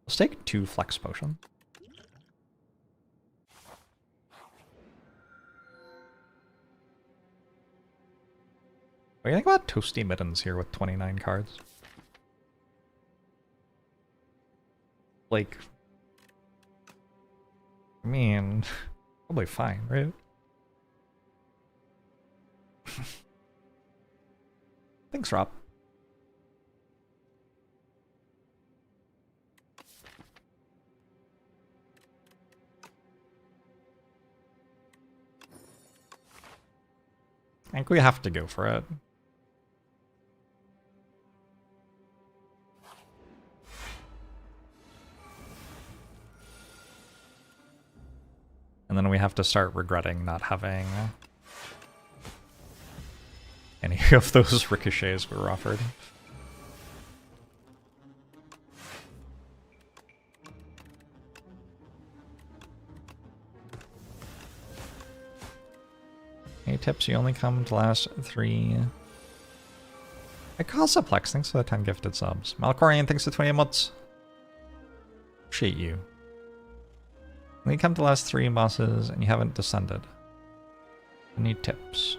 Let's take 2 flex potions. What do you think about Toasty Mittens here with 29 cards? Like, I mean, probably fine, right? Thanks, Rob. I think we have to go for it. And then we have to start regretting not having any of those ricochets we were offered. Hey tips, you only come to last 3. I call Suplex, thanks for the 10 gifted subs. Malcorian, thanks for 20 months. Appreciate you. When you come to the last 3 bosses and you haven't descended, I need tips.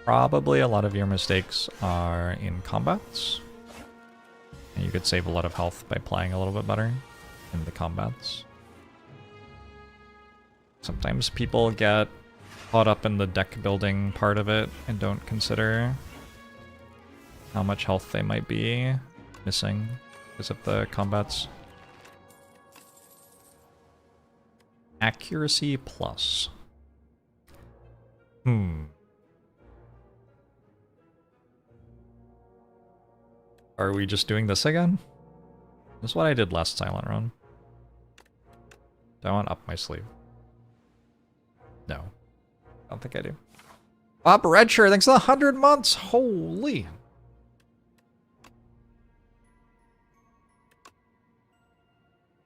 Probably a lot of your mistakes are in combats. And you could save a lot of health by playing a little bit better in the combats. Sometimes people get caught up in the deck building part of it and don't consider how much health they might be missing because of the combats. Accuracy plus. Are we just doing this again? This is what I did last Silent Run. Do I want up my sleeve? No. I don't think I do. Bob Redshirt, thanks for the 100 months! Holy!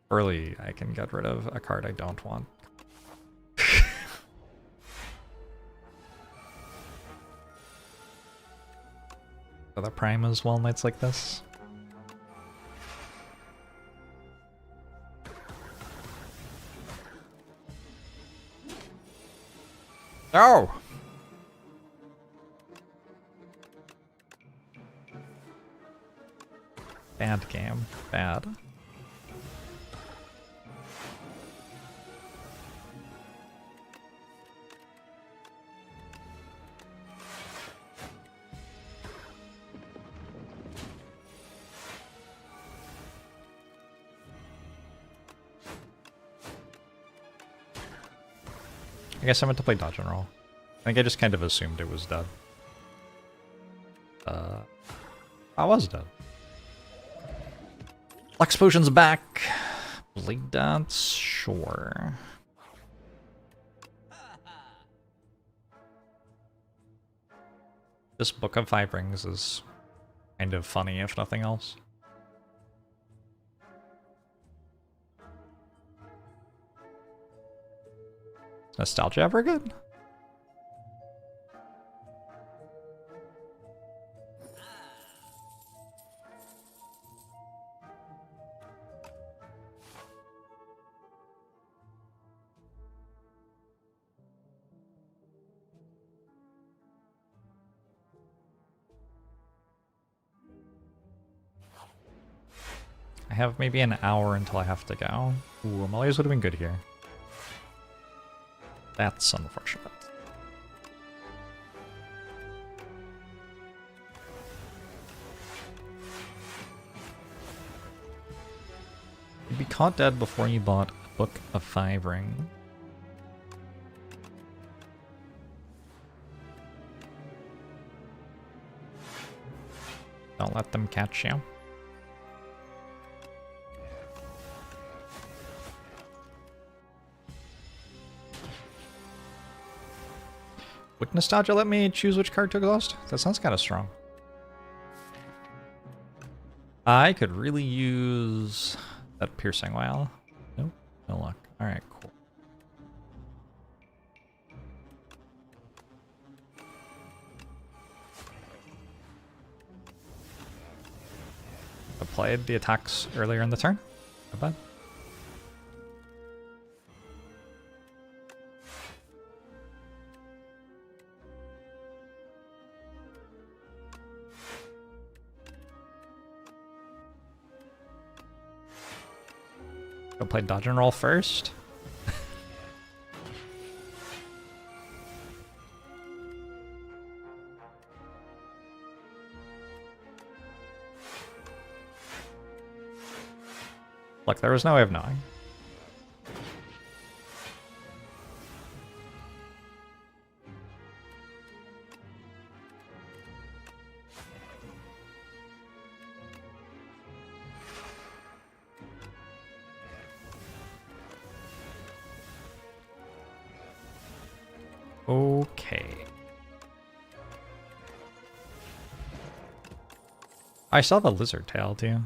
Early, I can get rid of a card I don't want. Are the Prime as well nights like this? No! Bad game. Bad. I guess I meant to play dodge and roll. I think I just kind of assumed it was dead. I was dead. Flux Potion's back. Blade Dance, sure. This Book of Five Rings is kind of funny, if nothing else. Is nostalgia ever good? I have maybe an hour until I have to go. Ooh, Amelia's would have been good here. That's unfortunate. You'd be caught dead before you bought a Book of Five Ring. Don't let them catch you. Would Nostalgia let me choose which card to exhaust? That sounds kind of strong. I could really use that Piercing Wail. Nope, no luck. Alright, cool. I played the attacks earlier in the turn. Not bad. Go play dodge and roll first. Look, there was no way of knowing. Okay. I saw the lizard tail too.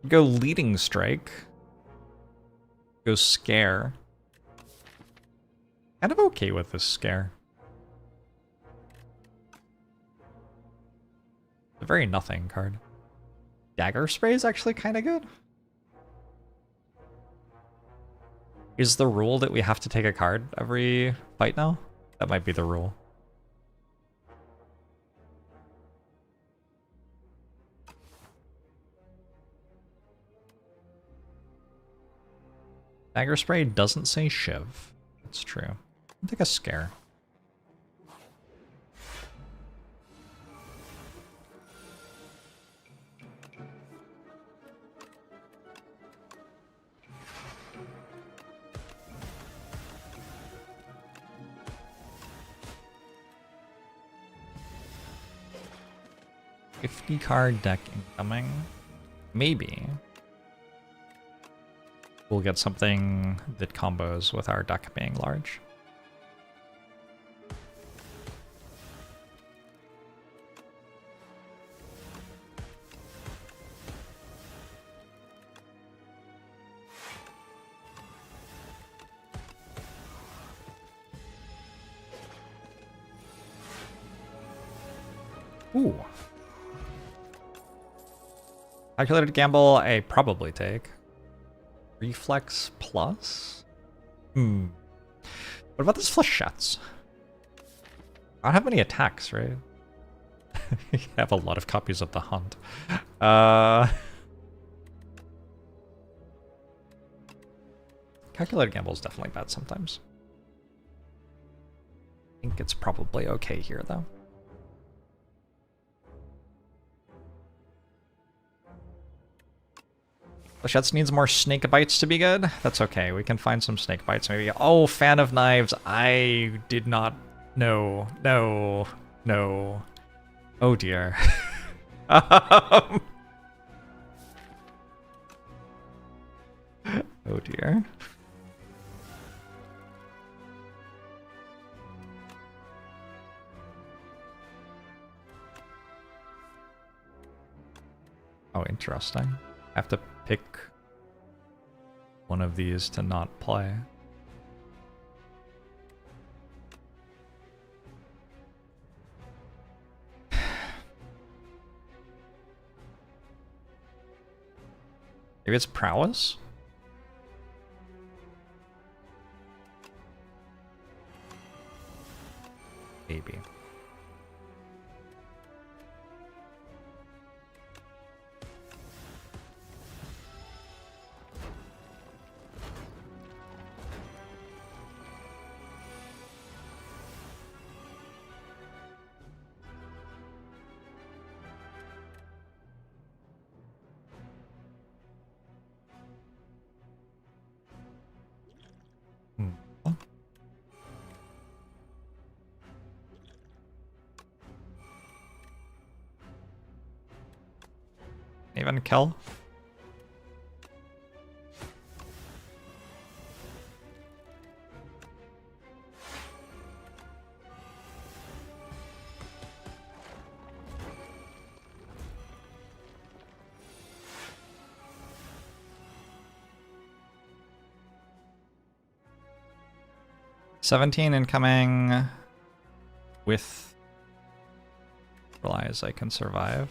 Go leading strike. Go scare. Kind of okay with this scare. It's a very nothing card. Dagger spray is actually kind of good. Is the rule that we have to take a card every fight now? That might be the rule. Dagger spray doesn't say shiv. That's true. I'll take a scare. $50-card deck incoming. Maybe. We'll get something that combos with our deck being large. Ooh. Calculated gamble, I probably take. Reflex plus? What about this Flechettes? I don't have any attacks, right? I have a lot of copies of the Hunt. Calculated gamble is definitely bad sometimes. I think it's probably okay here, though. Flechets needs more snake bites to be good. That's okay. We can find some snake bites maybe. Oh, fan of knives. I did not. No. No. No. Oh dear. Oh dear. Oh, interesting. I have to pick one of these to not play. Maybe it's prowess? Maybe. Even kill? $17 incoming with realize I can survive.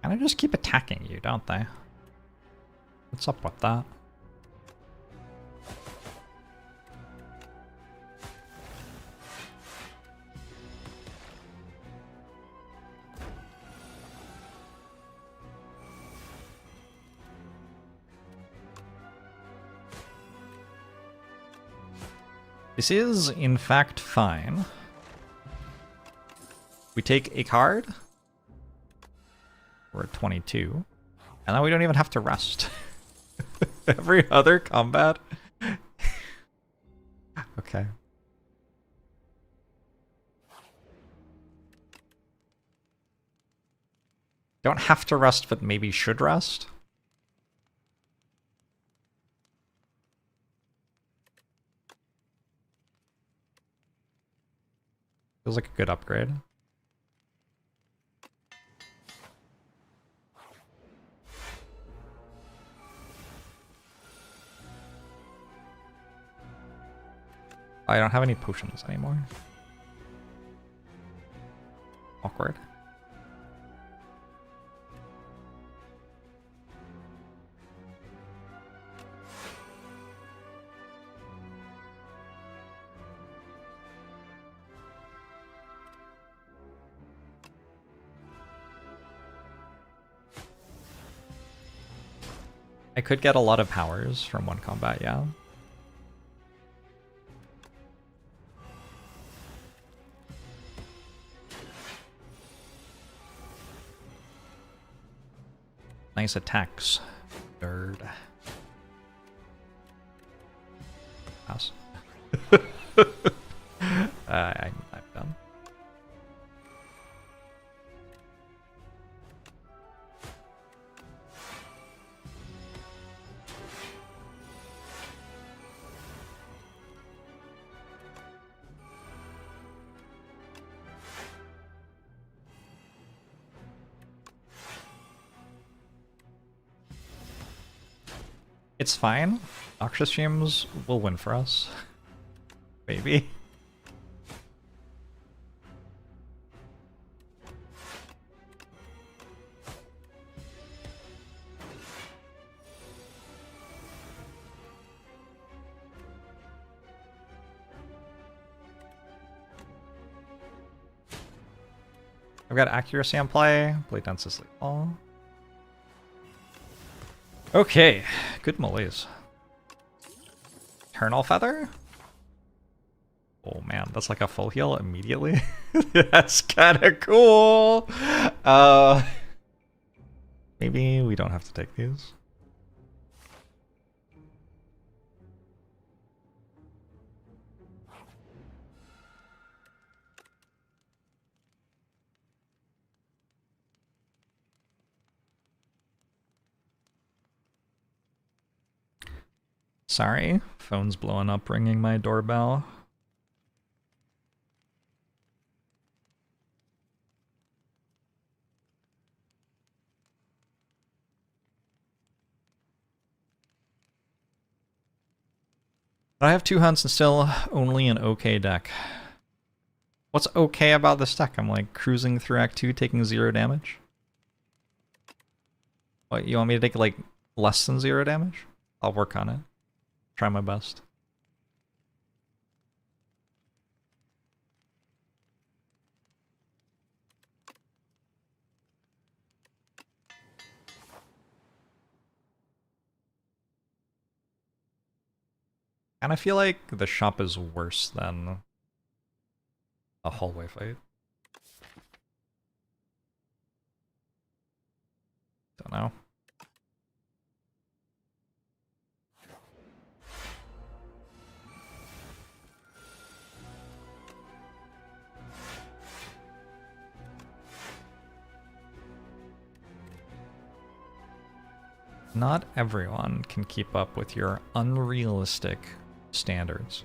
Kind of just keep attacking you, don't they? What's up with that? This is, in fact, fine. We take a card. We're at 22. And then we don't even have to rest. Every other combat. Okay. Don't have to rest, but maybe should rest. Feels like a good upgrade. I don't have any potions anymore. Awkward. I could get a lot of powers from one combat, yeah. Nice attacks. Nerd. Pass. I'm done. It's fine. Noxious Fumes will win for us. Maybe. I've got accuracy on play. Blade Dance is lethal. Okay, good melees. Eternal Feather? Oh man, that's like a full heal immediately. That's kind of cool. Maybe we don't have to take these. Sorry, phone's blowing up, ringing my doorbell. But I have 2 hunts and still only an okay deck. What's okay about this deck? I'm like cruising through Act 2 taking 0 damage? What, you want me to take like less than 0 damage? I'll work on it. Try my best. And I feel like the shop is worse than a hallway fight. Don't know. Not everyone can keep up with your unrealistic standards.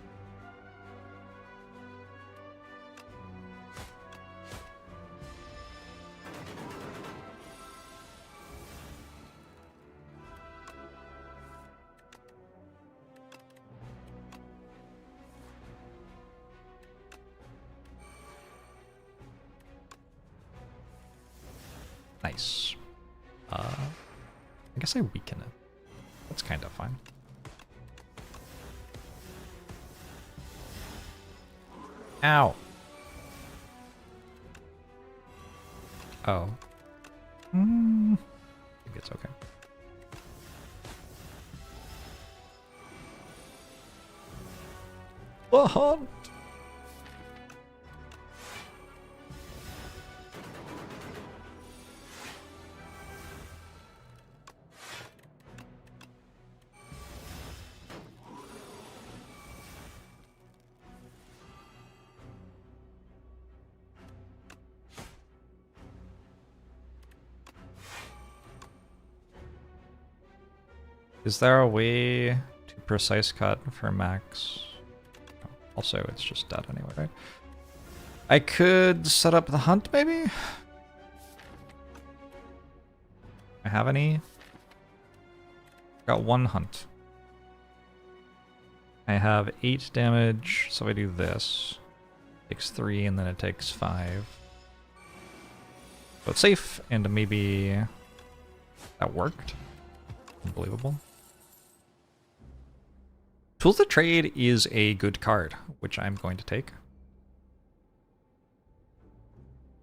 Nice. I guess I weaken it. That's kind of fine. Ow. Oh. Maybe it's okay. The hunt. Is there a way to precise cut for max? Also, it's just dead anyway, right? I could set up the hunt, maybe? I have any? Got 1 hunt. I have 8 damage, so I do this. Takes 3, and then it takes 5. So it's safe, and maybe that worked. Unbelievable. Tools of Trade is a good card, which I'm going to take.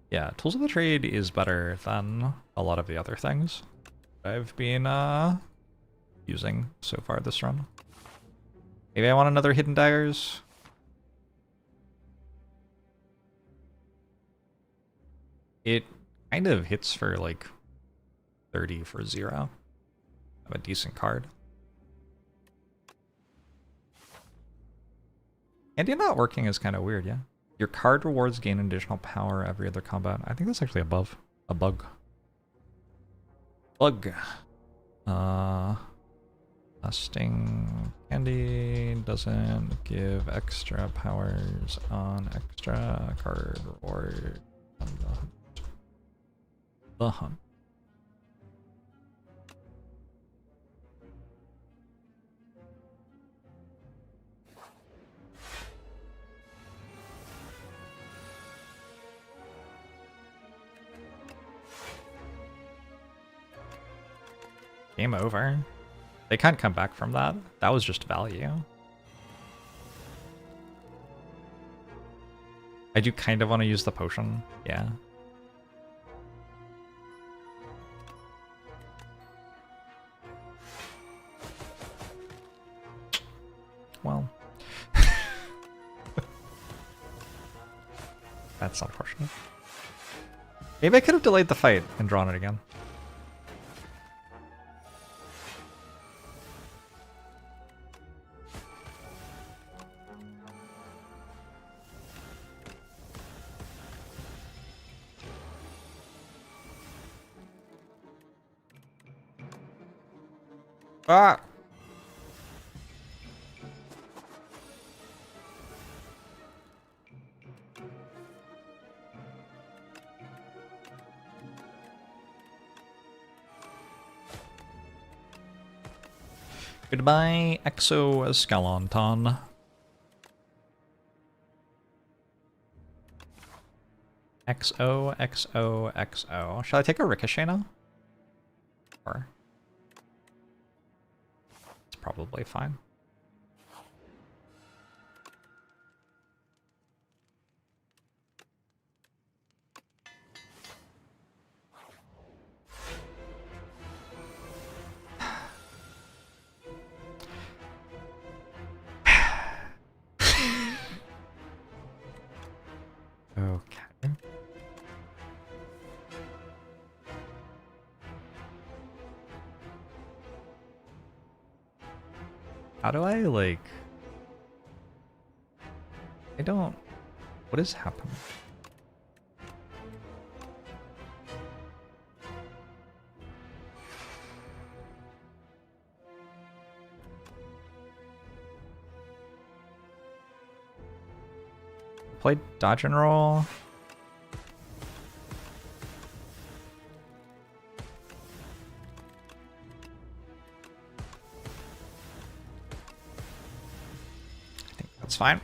Yeah, Tools of the Trade is better than a lot of the other things I've been using so far this run. Maybe I want another Hidden Daggers. It kind of hits for like 30 for 0. I have a decent card. And you're not working is kind of weird, yeah. Your card rewards gain additional power every other combat. I think that's actually above a bug. Bug. Lasting candy doesn't give extra powers on extra card reward on the hunt. The hunt. Game over. They can't come back from that. That was just value. I do kind of want to use the potion. Yeah. Well. That's unfortunate. Maybe I could have delayed the fight and drawn it again. Ah! Goodbye, exoskeleton. XO. Shall I take a ricochet now? Or it's probably fine. Okay. How do I, like... I don't... What is happening? Play dodge and roll. I think that's fine.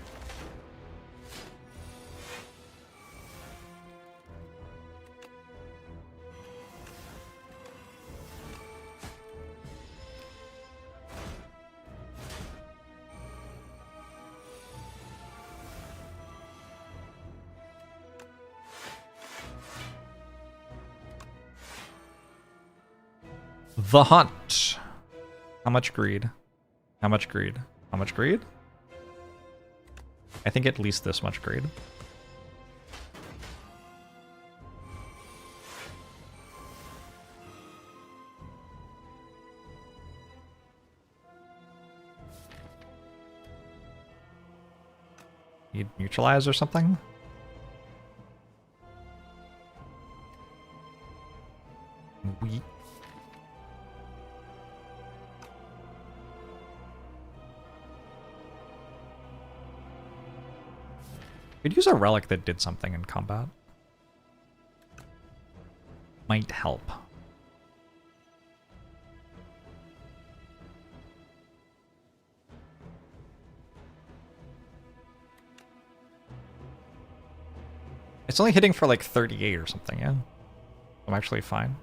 The hunt. How much greed? How much greed? How much greed? I think at least this much greed. Need neutralize or something? Weak. Could use a relic that did something in combat. Might help. It's only hitting for like 38 or something, yeah. I'm actually fine.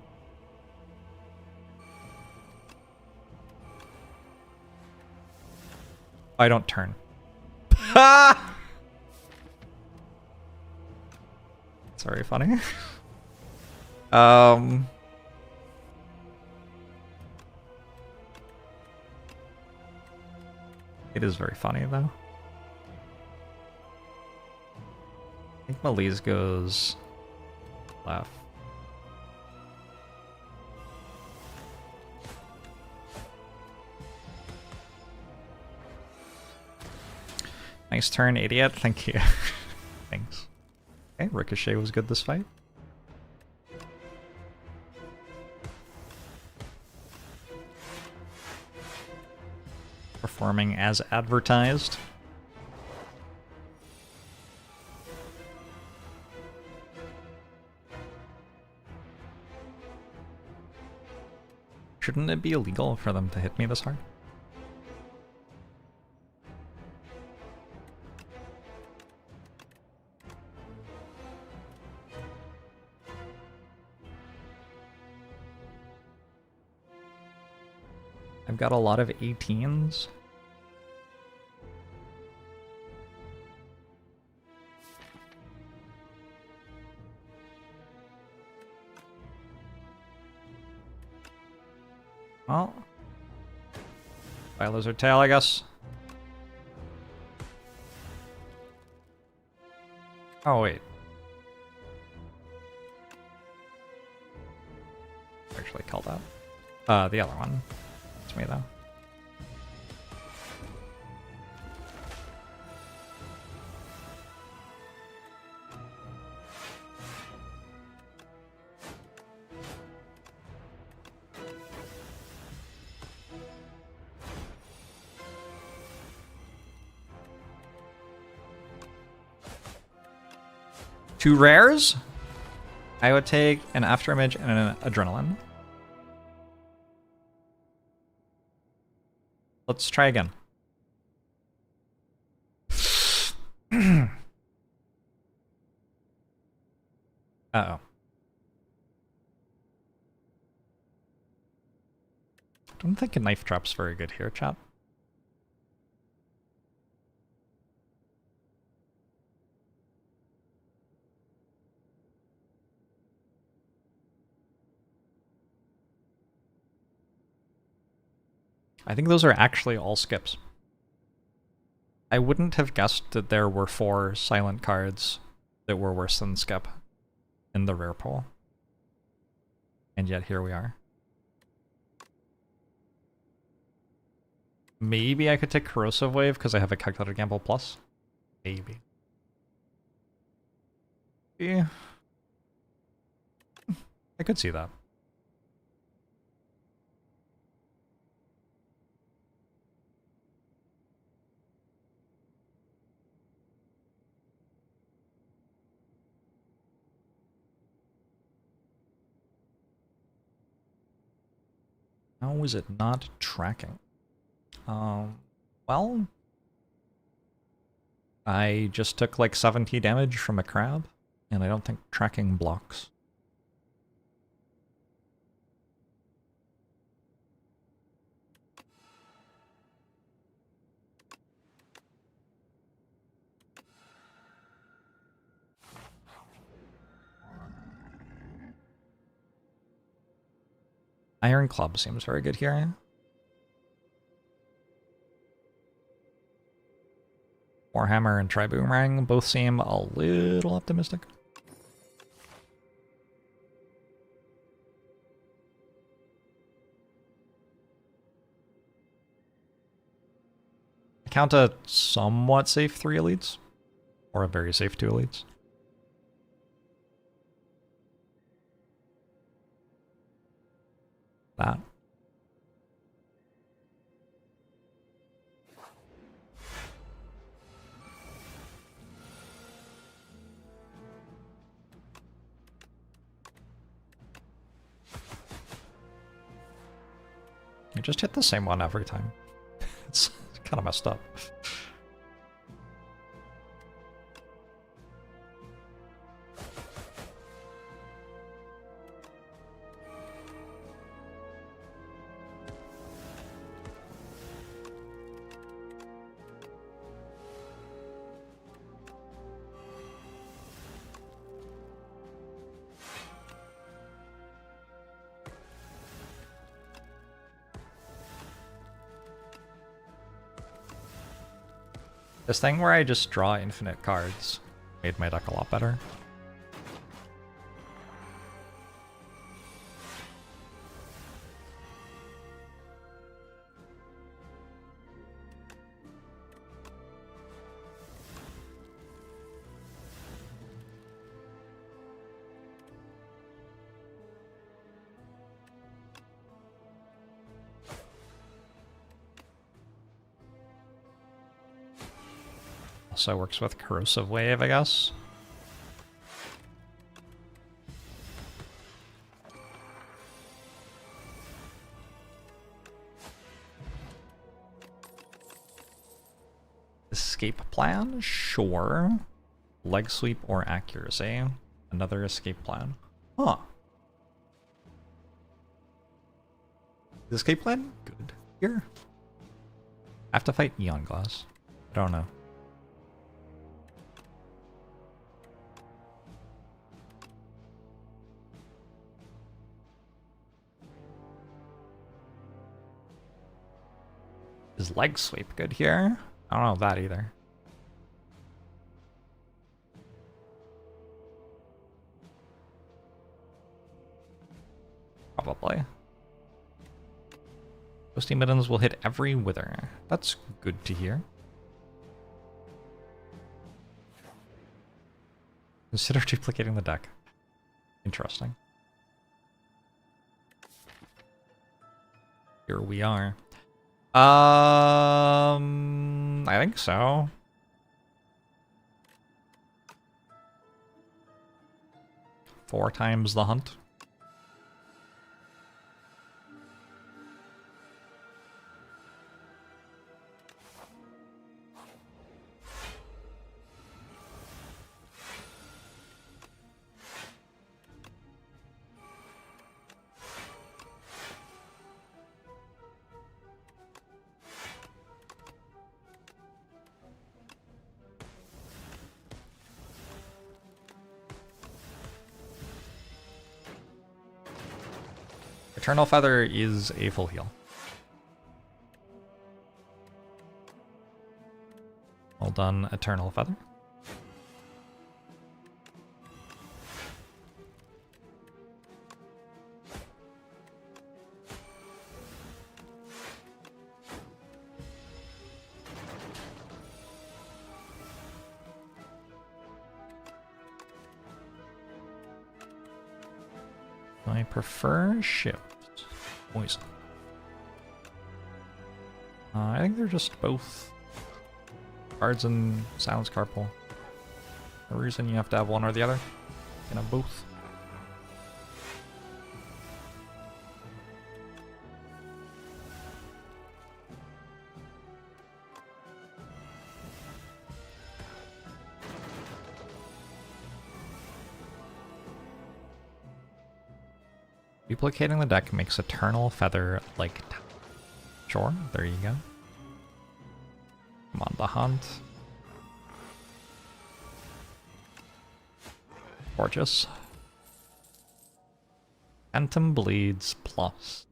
I don't turn. Ha! It's very funny. It is very funny though. I think Malise goes left. Nice turn, idiot. Thank you. Thanks. Okay, Ricochet was good this fight. Performing as advertised. Shouldn't it be illegal for them to hit me this hard? I've got a lot of 18s. Well, by lizard tail, I guess. Oh, wait. Actually called that. The other one. It's me, though. Two rares? I would take an afterimage and an adrenaline. Let's try again. Uh-oh. I don't think a knife trap's very good here, chat. I think those are actually all skips. I wouldn't have guessed that there were 4 silent cards that were worse than skip in the rare pool. And yet here we are. Maybe I could take Corrosive Wave because I have a Calculated Gamble Plus. Maybe. Yeah. I could see that. How is it not tracking? Well, I just took like 70 damage from a crab, and I don't think tracking blocks. Iron Club seems very good here. Warhammer and Tri-Boomerang both seem a little optimistic. I count a somewhat safe 3 elites, or a very safe 2 elites. That. You just hit the same one every time. It's kind of messed up. This thing where I just draw infinite cards made my deck a lot better. Also works with Corrosive Wave, I guess. Escape plan? Sure. Leg sweep or accuracy. Another escape plan. Huh. Is escape plan good here? I have to fight Eon Glass. I don't know. Is leg sweep good here? I don't know that either. Probably. Ghosty middens will hit every wither. That's good to hear. Consider duplicating the deck. Interesting. Here we are. I think so. Four times the hunt. Eternal Feather is a full heal. Well done, Eternal Feather. I prefer shift. Poison. I think they're just both cards in Silence Card Pool. No reason you have to have one or the other. You can have both. Duplicating the deck makes Eternal Feather like... Sure, there you go. I'm on the hunt. Gorgeous. Phantom Bleeds plus.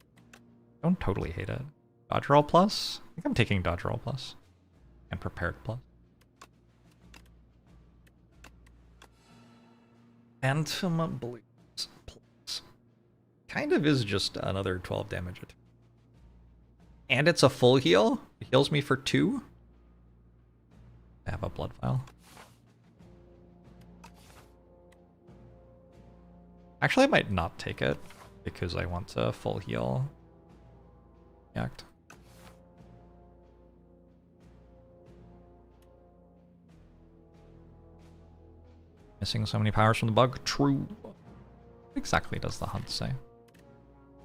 Don't totally hate it. Dodge roll plus? I think I'm taking dodge roll plus. And prepared plus. Phantom Bleeds plus. Kind of is just another 12 damage. And it's a full heal? It heals me for 2? I have a blood vial. Actually, I might not take it because I want a full heal act. Missing so many powers from the bug? True. What exactly does the hunt say?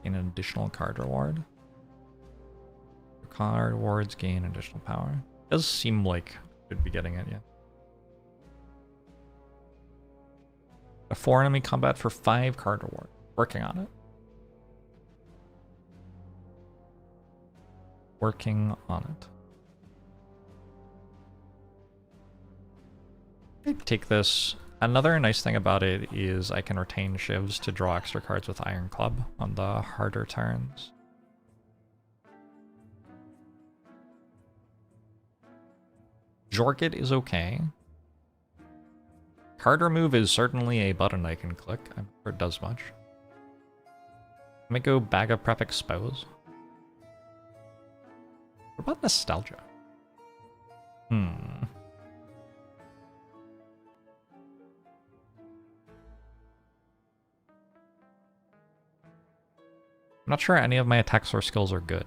Gain an additional card reward. Card rewards gain additional power. Does seem like I should be getting it, yeah. A 4 enemy combat for 5 card reward. Working on it. Working on it. I take this. Another nice thing about it is I can retain shivs to draw extra cards with Iron Club on the harder turns. Jorkit is okay. Card remove is certainly a button I can click. I'm sure it does much. Let me go Bag of Prep Expose. What about Nostalgia? I'm not sure any of my attacks or skills are good.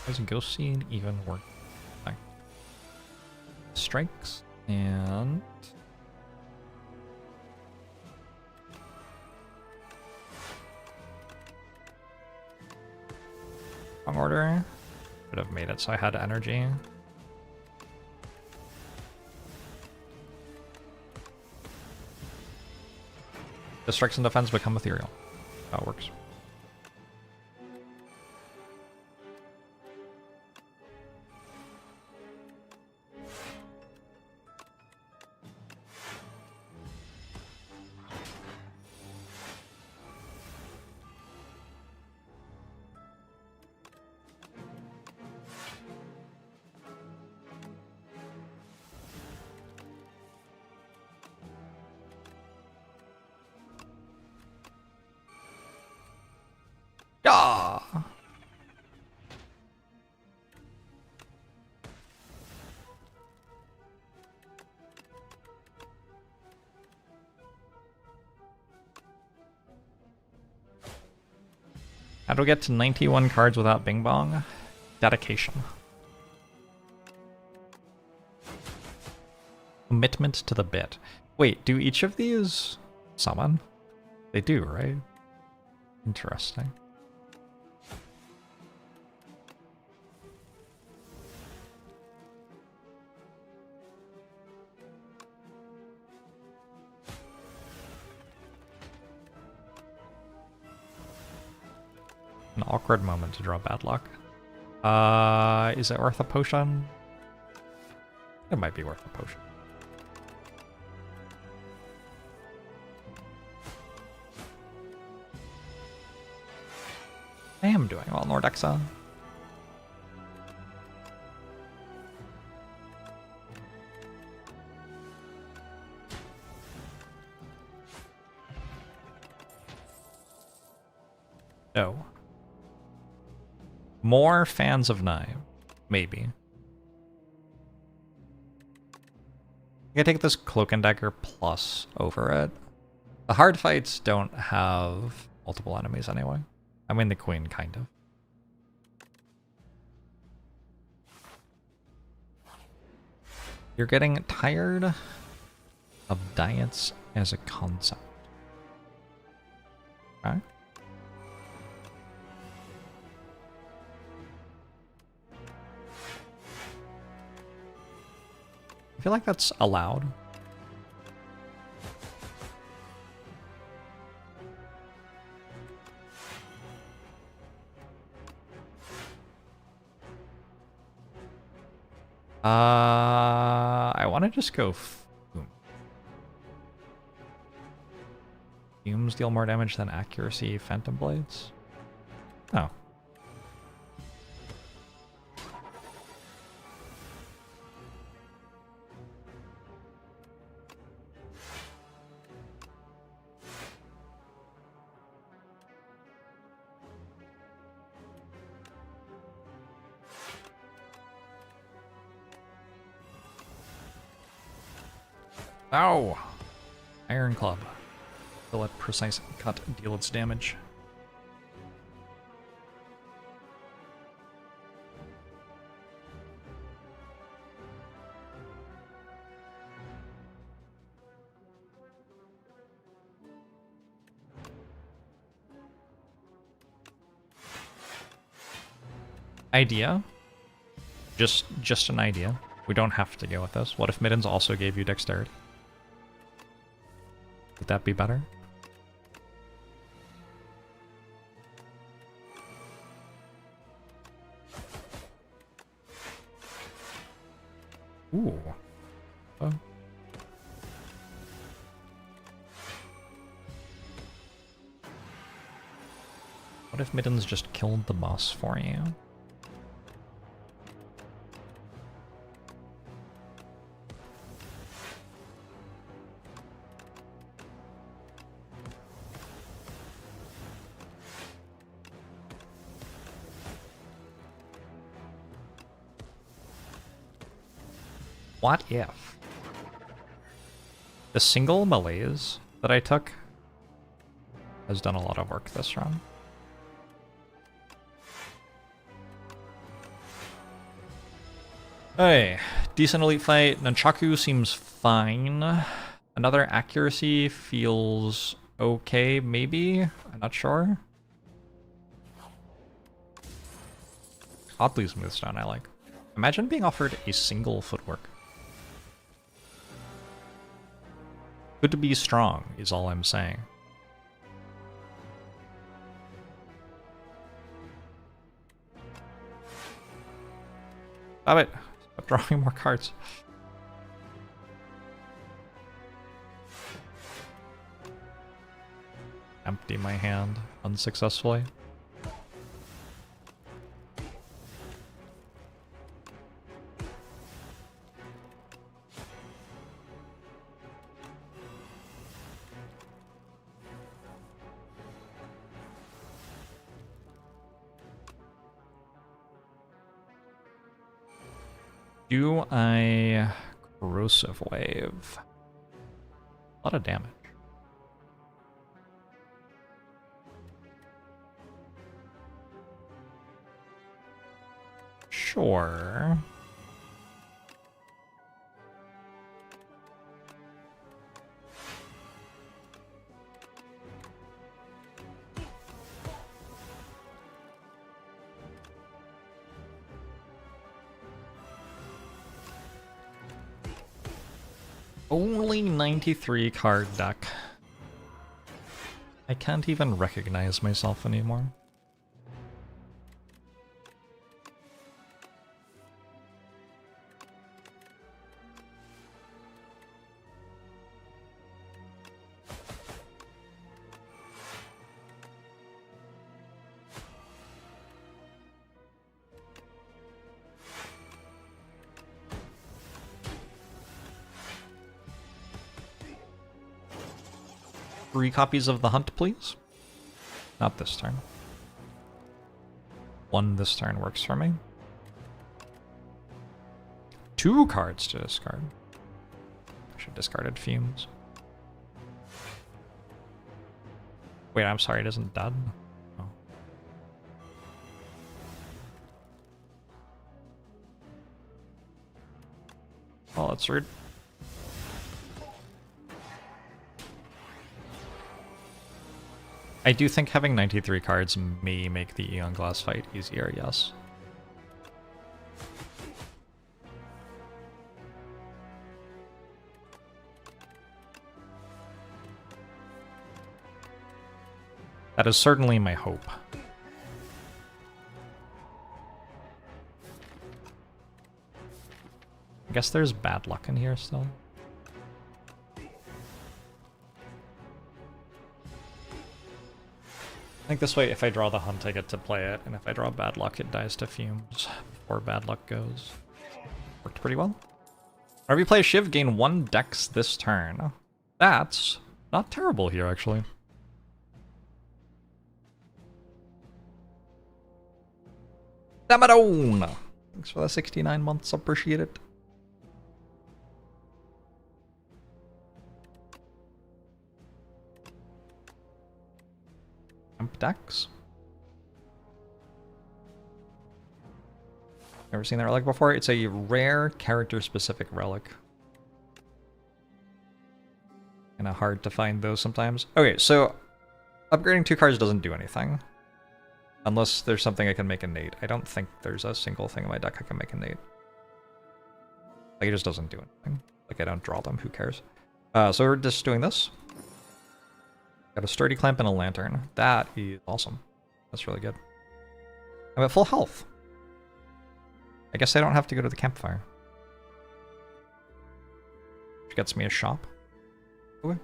Doesn't Ghost Scene even work? Okay. Strikes and wrong order. Could have made it so I had energy. The strikes and defense become ethereal. That works. How do we get to 91 cards without Bing Bong? Dedication. Commitment to the bit. Wait, do each of these summon? They do, right? Interesting. An awkward moment to draw bad luck. Is it worth a potion? It might be worth a potion. I am doing well, Nordexa. No. More fans of Knife. Maybe. I can take this Cloak and Dagger plus over it. The hard fights don't have multiple enemies anyway. I mean the Queen, kind of. You're getting tired of diets as a concept. Okay. I feel like that's allowed. I want to just go Fume. Fumes deal more damage than accuracy Phantom Blades? Oh. Ow! Iron Club. Will let precise cut deal its damage. Idea? Just an idea. We don't have to go with this. What if Middens also gave you dexterity? Would that be better? Ooh. Oh. What if Middens just killed the boss for you? What if the single malaise that I took has done a lot of work this run? Hey, decent elite fight. Nunchaku seems fine. Another accuracy feels okay, maybe? I'm not sure. Oddly smooth stone, I like. Imagine being offered a single footwork. Good to be strong, is all I'm saying. Stop it! Stop drawing more cards. Empty my hand unsuccessfully. Do I corrosive wave? A lot of damage. Sure. Only 93 card deck. I can't even recognize myself anymore. Three copies of the hunt, please. Not this turn. One this turn works for me. 2 cards to discard. I should have discarded Fumes. Wait, I'm sorry, it isn't dead. Oh. Oh, that's rude. I do think having 93 cards may make the Eon Glass fight easier, yes. That is certainly my hope. I guess there's bad luck in here still. I think this way, if I draw the hunt, I get to play it, and if I draw bad luck, it dies to Fumes before bad luck goes. Worked pretty well. Whenever you play a Shiv, gain 1 dex this turn. That's not terrible here, actually. Damadone! Thanks for the 69 months, appreciate it. Decks. Never seen that relic before. It's a rare character-specific relic. Kinda hard to find those sometimes. Okay, so upgrading 2 cards doesn't do anything. Unless there's something I can make innate. I don't think there's a single thing in my deck I can make innate. Like, it just doesn't do anything. Like, I don't draw them, who cares? So we're just doing this. Got a sturdy clamp and a lantern. That is awesome. That's really good. I'm at full health. I guess I don't have to go to the campfire. Which gets me a shop. Okay.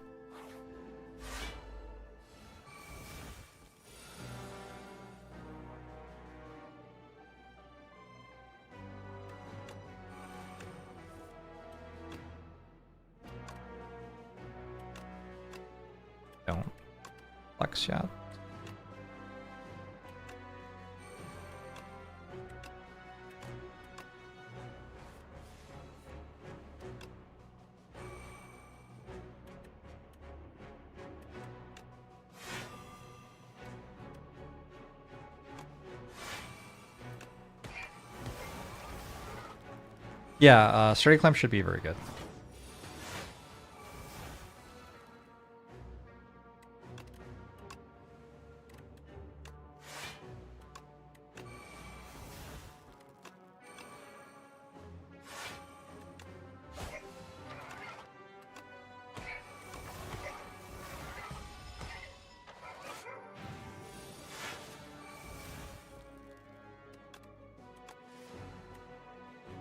Don't flex yet. Yeah, sturdy clamp should be very good.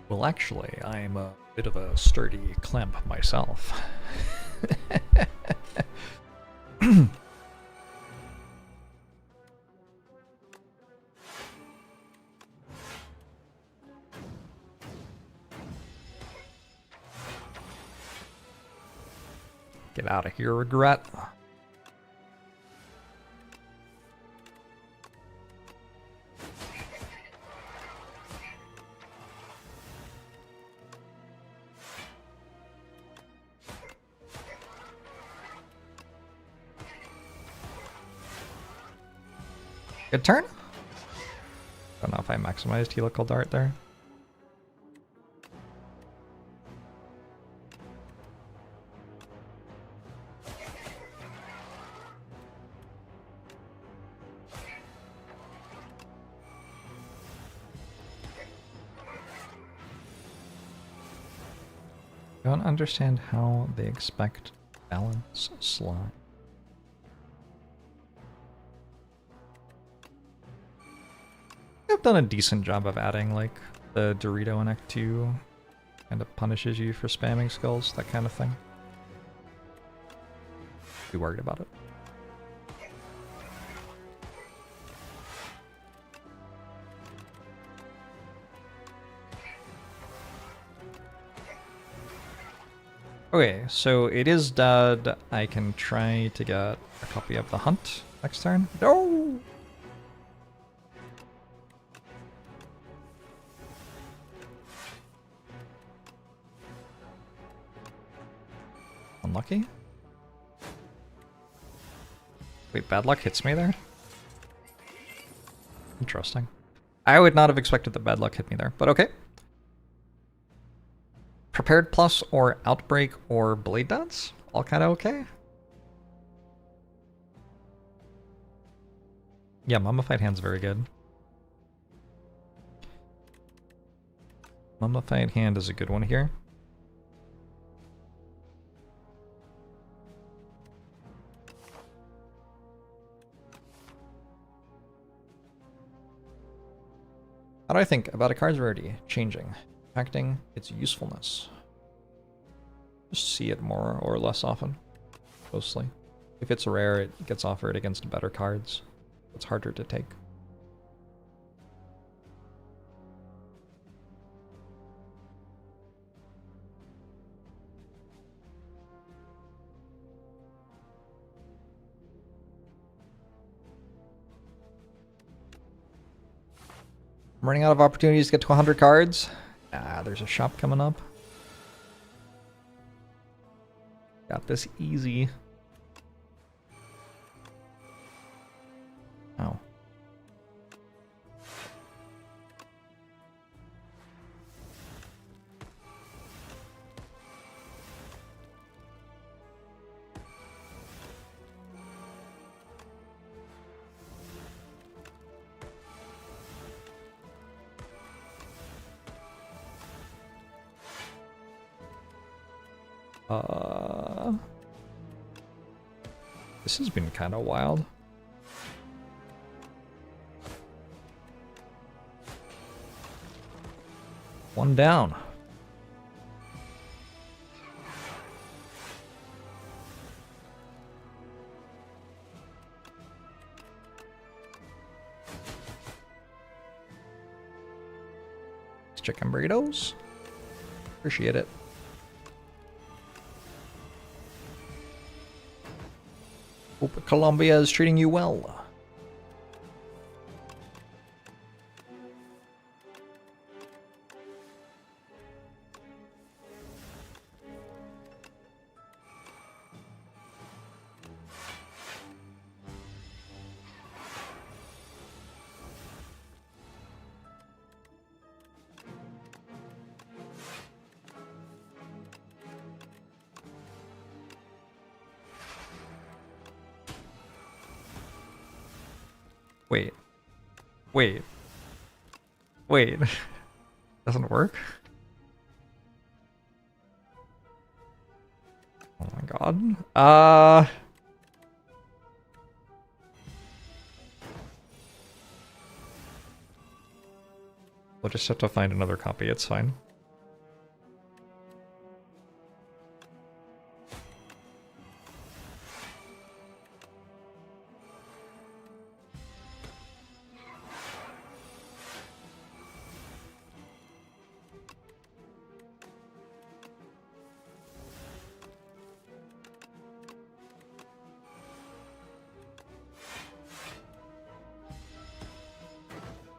Well, actually, I'm a bit of a sturdy clamp myself. Get out of here, regret. Good turn. Don't know if I maximized helical dart there. Don't understand how they expect balance slide. I've done a decent job of adding like the Dorito in Act 2 kind of punishes you for spamming skulls, that kind of thing. Be worried about it. Okay, so it is dead. I can try to get a copy of the hunt next turn. No! Unlucky? Wait, bad luck hits me there? Interesting. I would not have expected that bad luck hit me there, but okay. Prepared Plus or Outbreak or Blade Dance? All kind of okay. Yeah, Mummified Hand's very good. Mummified Hand is a good one here. How do I think about a card's rarity changing, impacting its usefulness? Just see it more or less often, closely. If it's rare, it gets offered against better cards. It's harder to take. I'm running out of opportunities to get to 100 cards. Ah, there's a shop coming up. Got this easy. Oh. This has been kind of wild. One down. Chicken burritos. Appreciate it. Hope Colombia is treating you well. Wait. Doesn't work? Oh my god. We'll just have to find another copy, it's fine.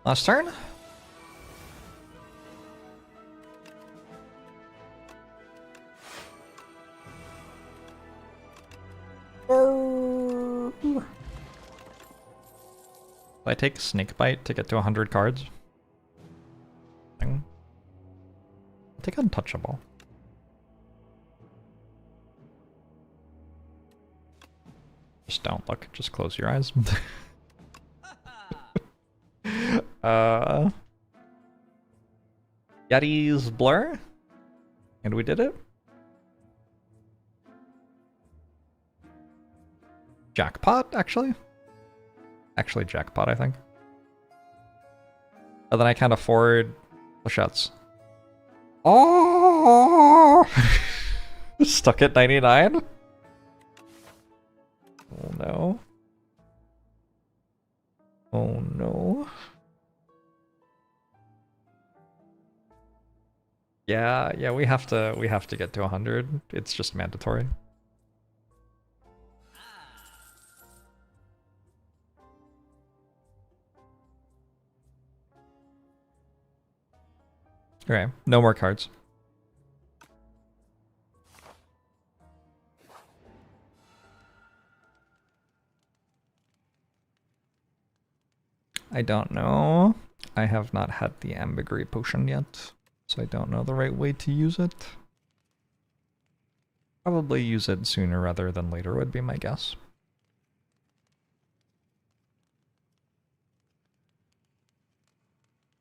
Last turn? I take Snakebite to get to 100 cards. I'll take Untouchable. Just don't look, just close your eyes. Yeti's Blur? And we did it? Jackpot, actually. Actually, jackpot, I think. But then I can't afford flechettes. Oh! Stuck at 99? Oh no. Oh no. Yeah, we have to get to 100. It's just mandatory. Okay, no more cards. I don't know. I have not had the ambergris potion yet, so I don't know the right way to use it. Probably use it sooner rather than later would be my guess.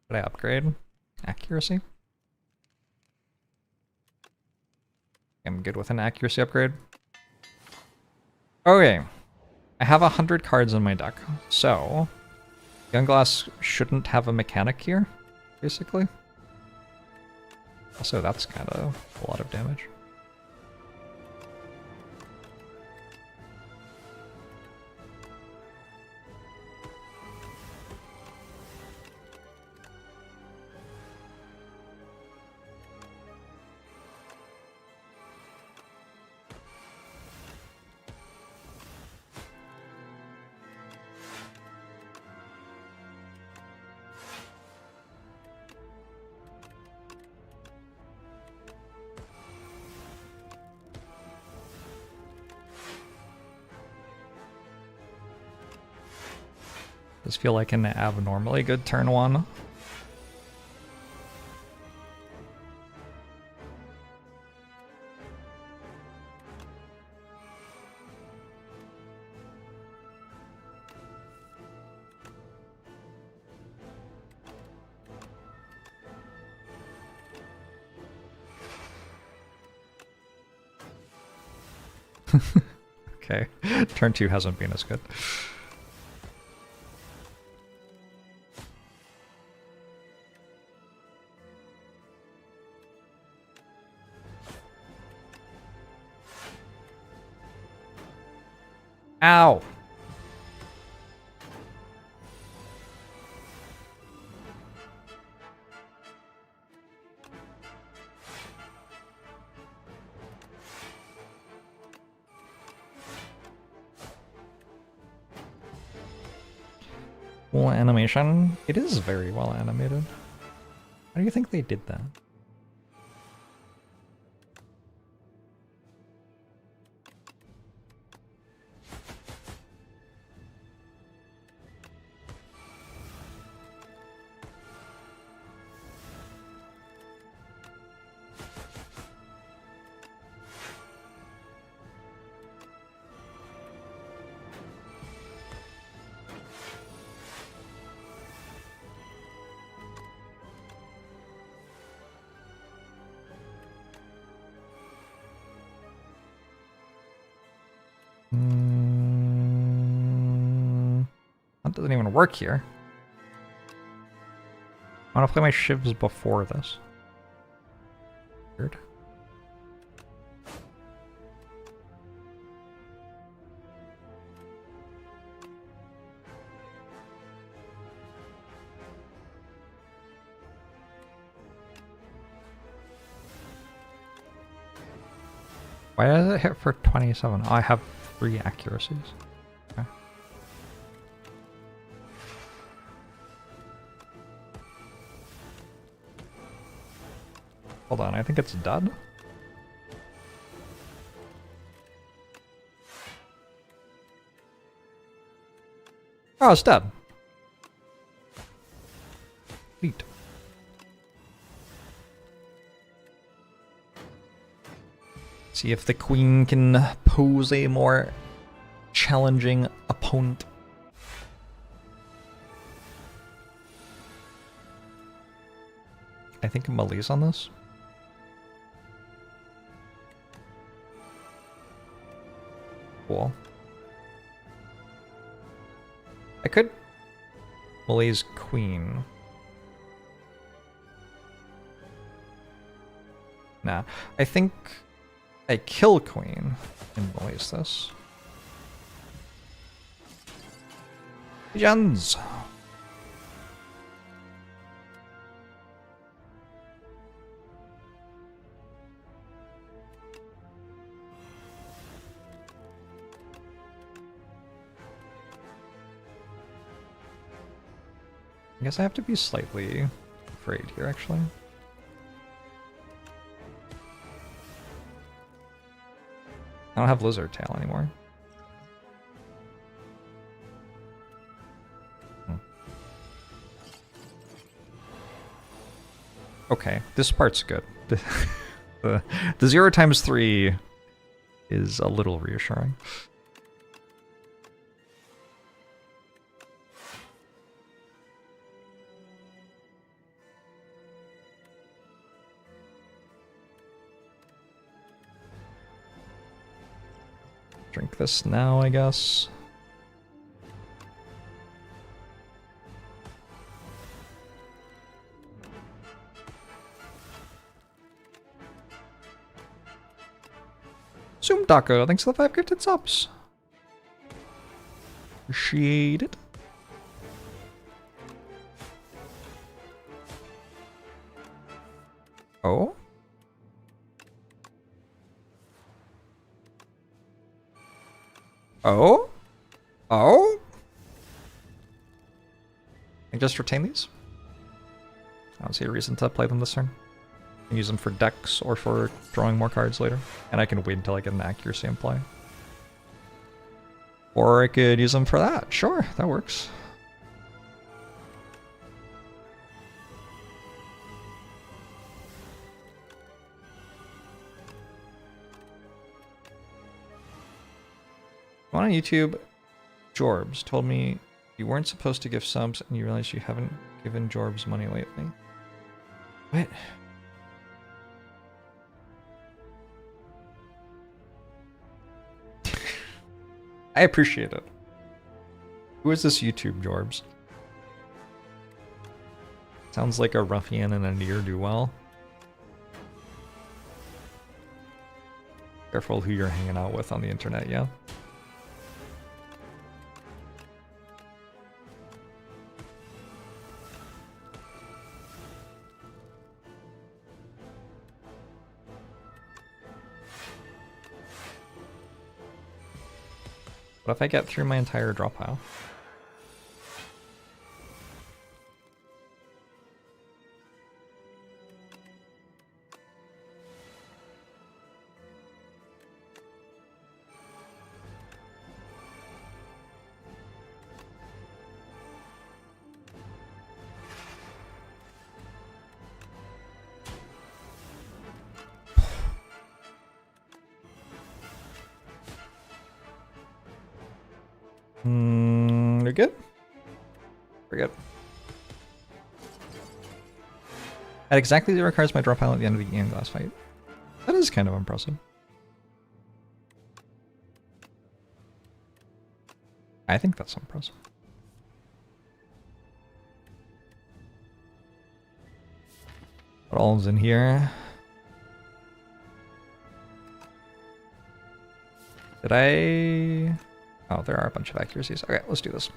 Should I upgrade? Accuracy? I'm good with an accuracy upgrade. Okay. I have 100 cards in my deck, so Younglass shouldn't have a mechanic here, basically. Also, that's kind of a lot of damage. Does feel like an abnormally good turn one. Okay, turn 2 hasn't been as good. Ow! Cool animation. It is very well animated. How do you think they did that? That doesn't even work here. I want to play my shivs before this. Weird. Why does it hit for 27? Oh, I have 3 accuracies. Okay. Hold on, I think it's dead. Oh, it's dead. Neat. See if the queen can pose a more challenging opponent. I think Melee's on this. Cool. could Malaise queen. Nah, I think I kill queen and Malaise this. Jans. I guess I have to be slightly afraid here, actually. I don't have lizard tail anymore. Okay, this part's good. The 0 times 3 is a little reassuring. Drink this now, I guess. Zoom Taco, thanks for the 5 gifted subs. Appreciate it. Oh? Oh? Oh? I just retain these? I don't see a reason to play them this turn. I can use them for decks or for drawing more cards later. And I can wait until I get an accuracy in play. Or I could use them for that. Sure, that works. One on YouTube, Jorbs, told me you weren't supposed to give subs and you realize you haven't given Jorbs money lately. What? I appreciate it. Who is this YouTube Jorbs? Sounds like a ruffian and a ne'er-do-well. Careful who you're hanging out with on the internet, yeah? What if I get through my entire draw pile? You're good? We're good. At exactly 0 cards my draw pile at the end of the Ian Glass fight. That is kind of impressive. I think that's impressive. What all's in here? Did I... Oh, there are a bunch of accuracies. Okay, let's do this.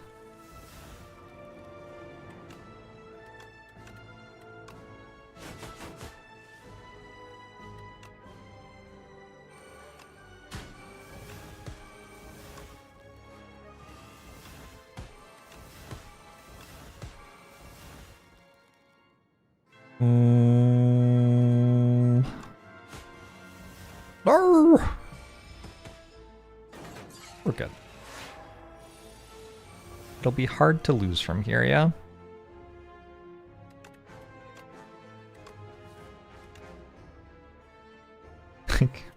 No! We're good. It'll be hard to lose from here, yeah?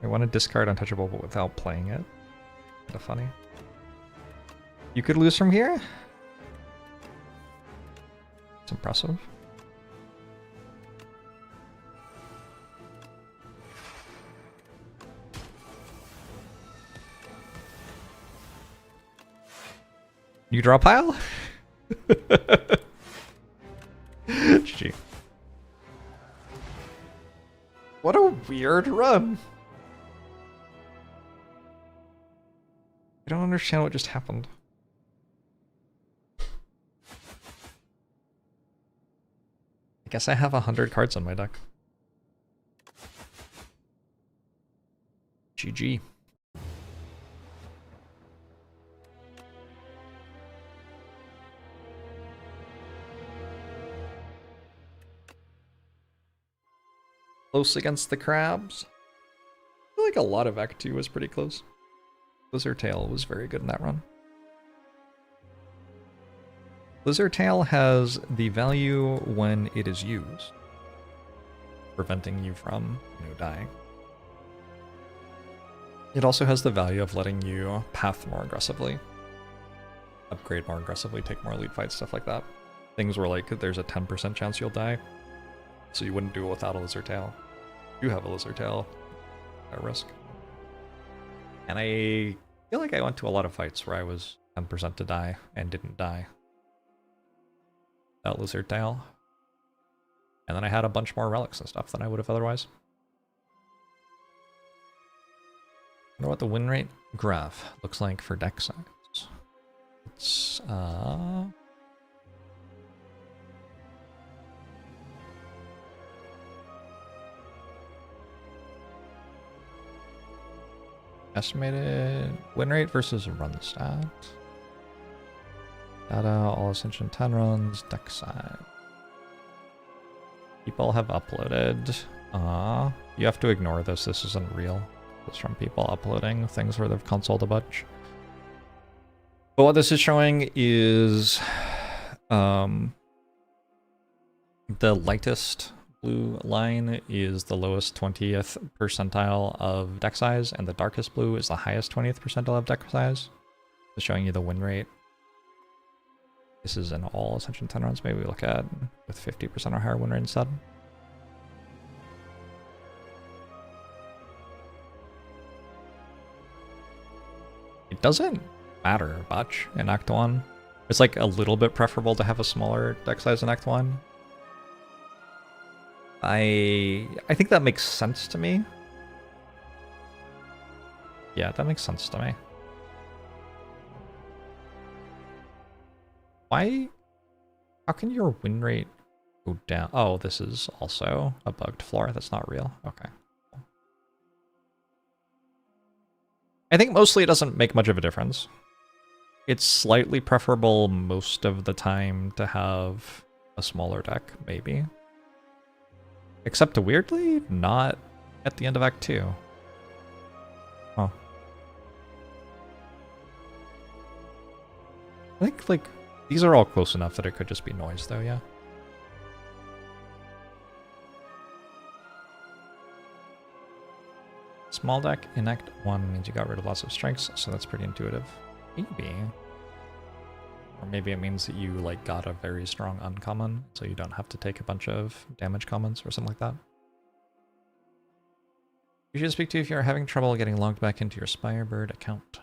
I want to discard Untouchable, but without playing it. Kind of funny. You could lose from here? It's impressive. You draw a pile? GG. What a weird run. I don't understand what just happened. I guess I have 100 cards on my deck. GG. Close against the crabs. I feel like a lot of Act 2 was pretty close. Lizard Tail was very good in that run. Lizard Tail has the value when it is used, preventing you from, dying. It also has the value of letting you path more aggressively, upgrade more aggressively, take more elite fights, stuff like that. Things where like there's a 10% chance you'll die, so you wouldn't do it without a Lizard Tail. You have a Lizard Tail at risk. And I feel like I went to a lot of fights where I was 10% to die and didn't die. That Lizard Tail. And then I had a bunch more relics and stuff than I would have otherwise. I wonder what the win rate graph looks like for deck size. It's estimated win rate versus run stat. Data, all Ascension 10 runs, deck size. People have uploaded. You have to ignore this. This isn't real. It's from people uploading things where they've consoled a bunch. But what this is showing is the lightest blue line is the lowest 20th percentile of deck size, and the darkest blue is the highest 20th percentile of deck size. It's showing you the win rate. This is in all Ascension 10 runs. Maybe we look at with 50% or higher win rate instead. It doesn't matter much in Act 1. It's like a little bit preferable to have a smaller deck size in Act 1. I think that makes sense to me. Yeah, that makes sense to me. Why? How can your win rate go down? Oh, this is also a bugged floor. That's not real. Okay. I think mostly it doesn't make much of a difference. It's slightly preferable most of the time to have a smaller deck, maybe. Except weirdly, not at the end of Act 2. Huh. I think, like, these are all close enough that it could just be noise, though, yeah. Small deck in Act 1 means you got rid of lots of strengths, so that's pretty intuitive. Maybe. Or maybe it means that you, like, got a very strong uncommon, so you don't have to take a bunch of damage commons or something like that. You should speak to if you're having trouble getting logged back into your Spirebird account.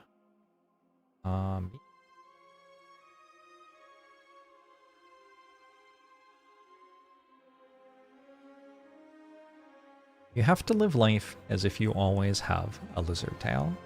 You have to live life as if you always have a Lizard Tail.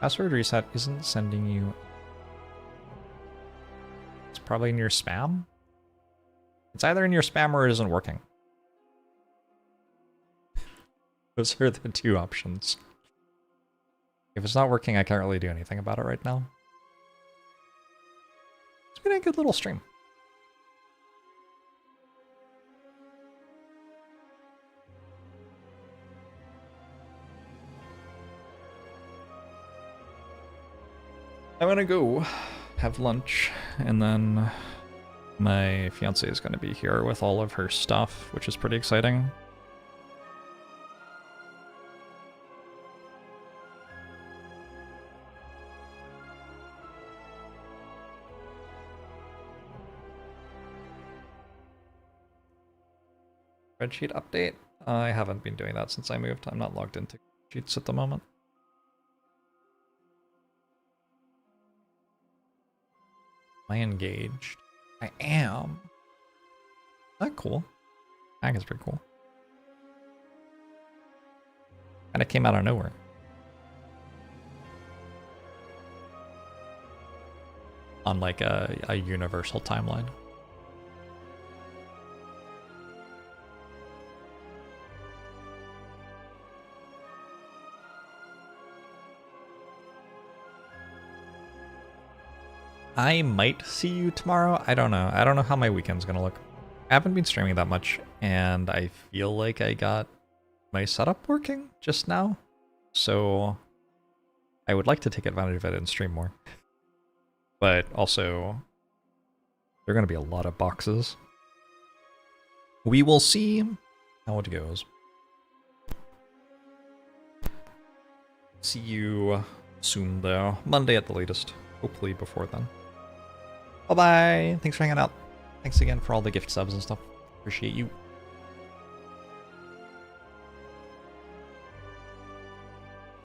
Password reset isn't sending you... It's probably in your spam? It's either in your spam or it isn't working. Those are the two options. If it's not working, I can't really do anything about it right now. It's been a good little stream. I'm gonna go have lunch, and then my fiance is gonna be here with all of her stuff, which is pretty exciting. Spreadsheet update. I haven't been doing that since I moved. I'm not logged into Sheets at the moment. Am I engaged? I am. Is that cool? I think it's pretty cool. And it came out of nowhere. On like a universal timeline. I might see you tomorrow. I don't know. I don't know how my weekend's gonna look. I haven't been streaming that much, and I feel like I got my setup working just now. So I would like to take advantage of it and stream more. But also, there are going to be a lot of boxes. We will see how it goes. See you soon, though. Monday at the latest. Hopefully before then. Bye-bye. Thanks for hanging out. Thanks again for all the gift subs and stuff. Appreciate you.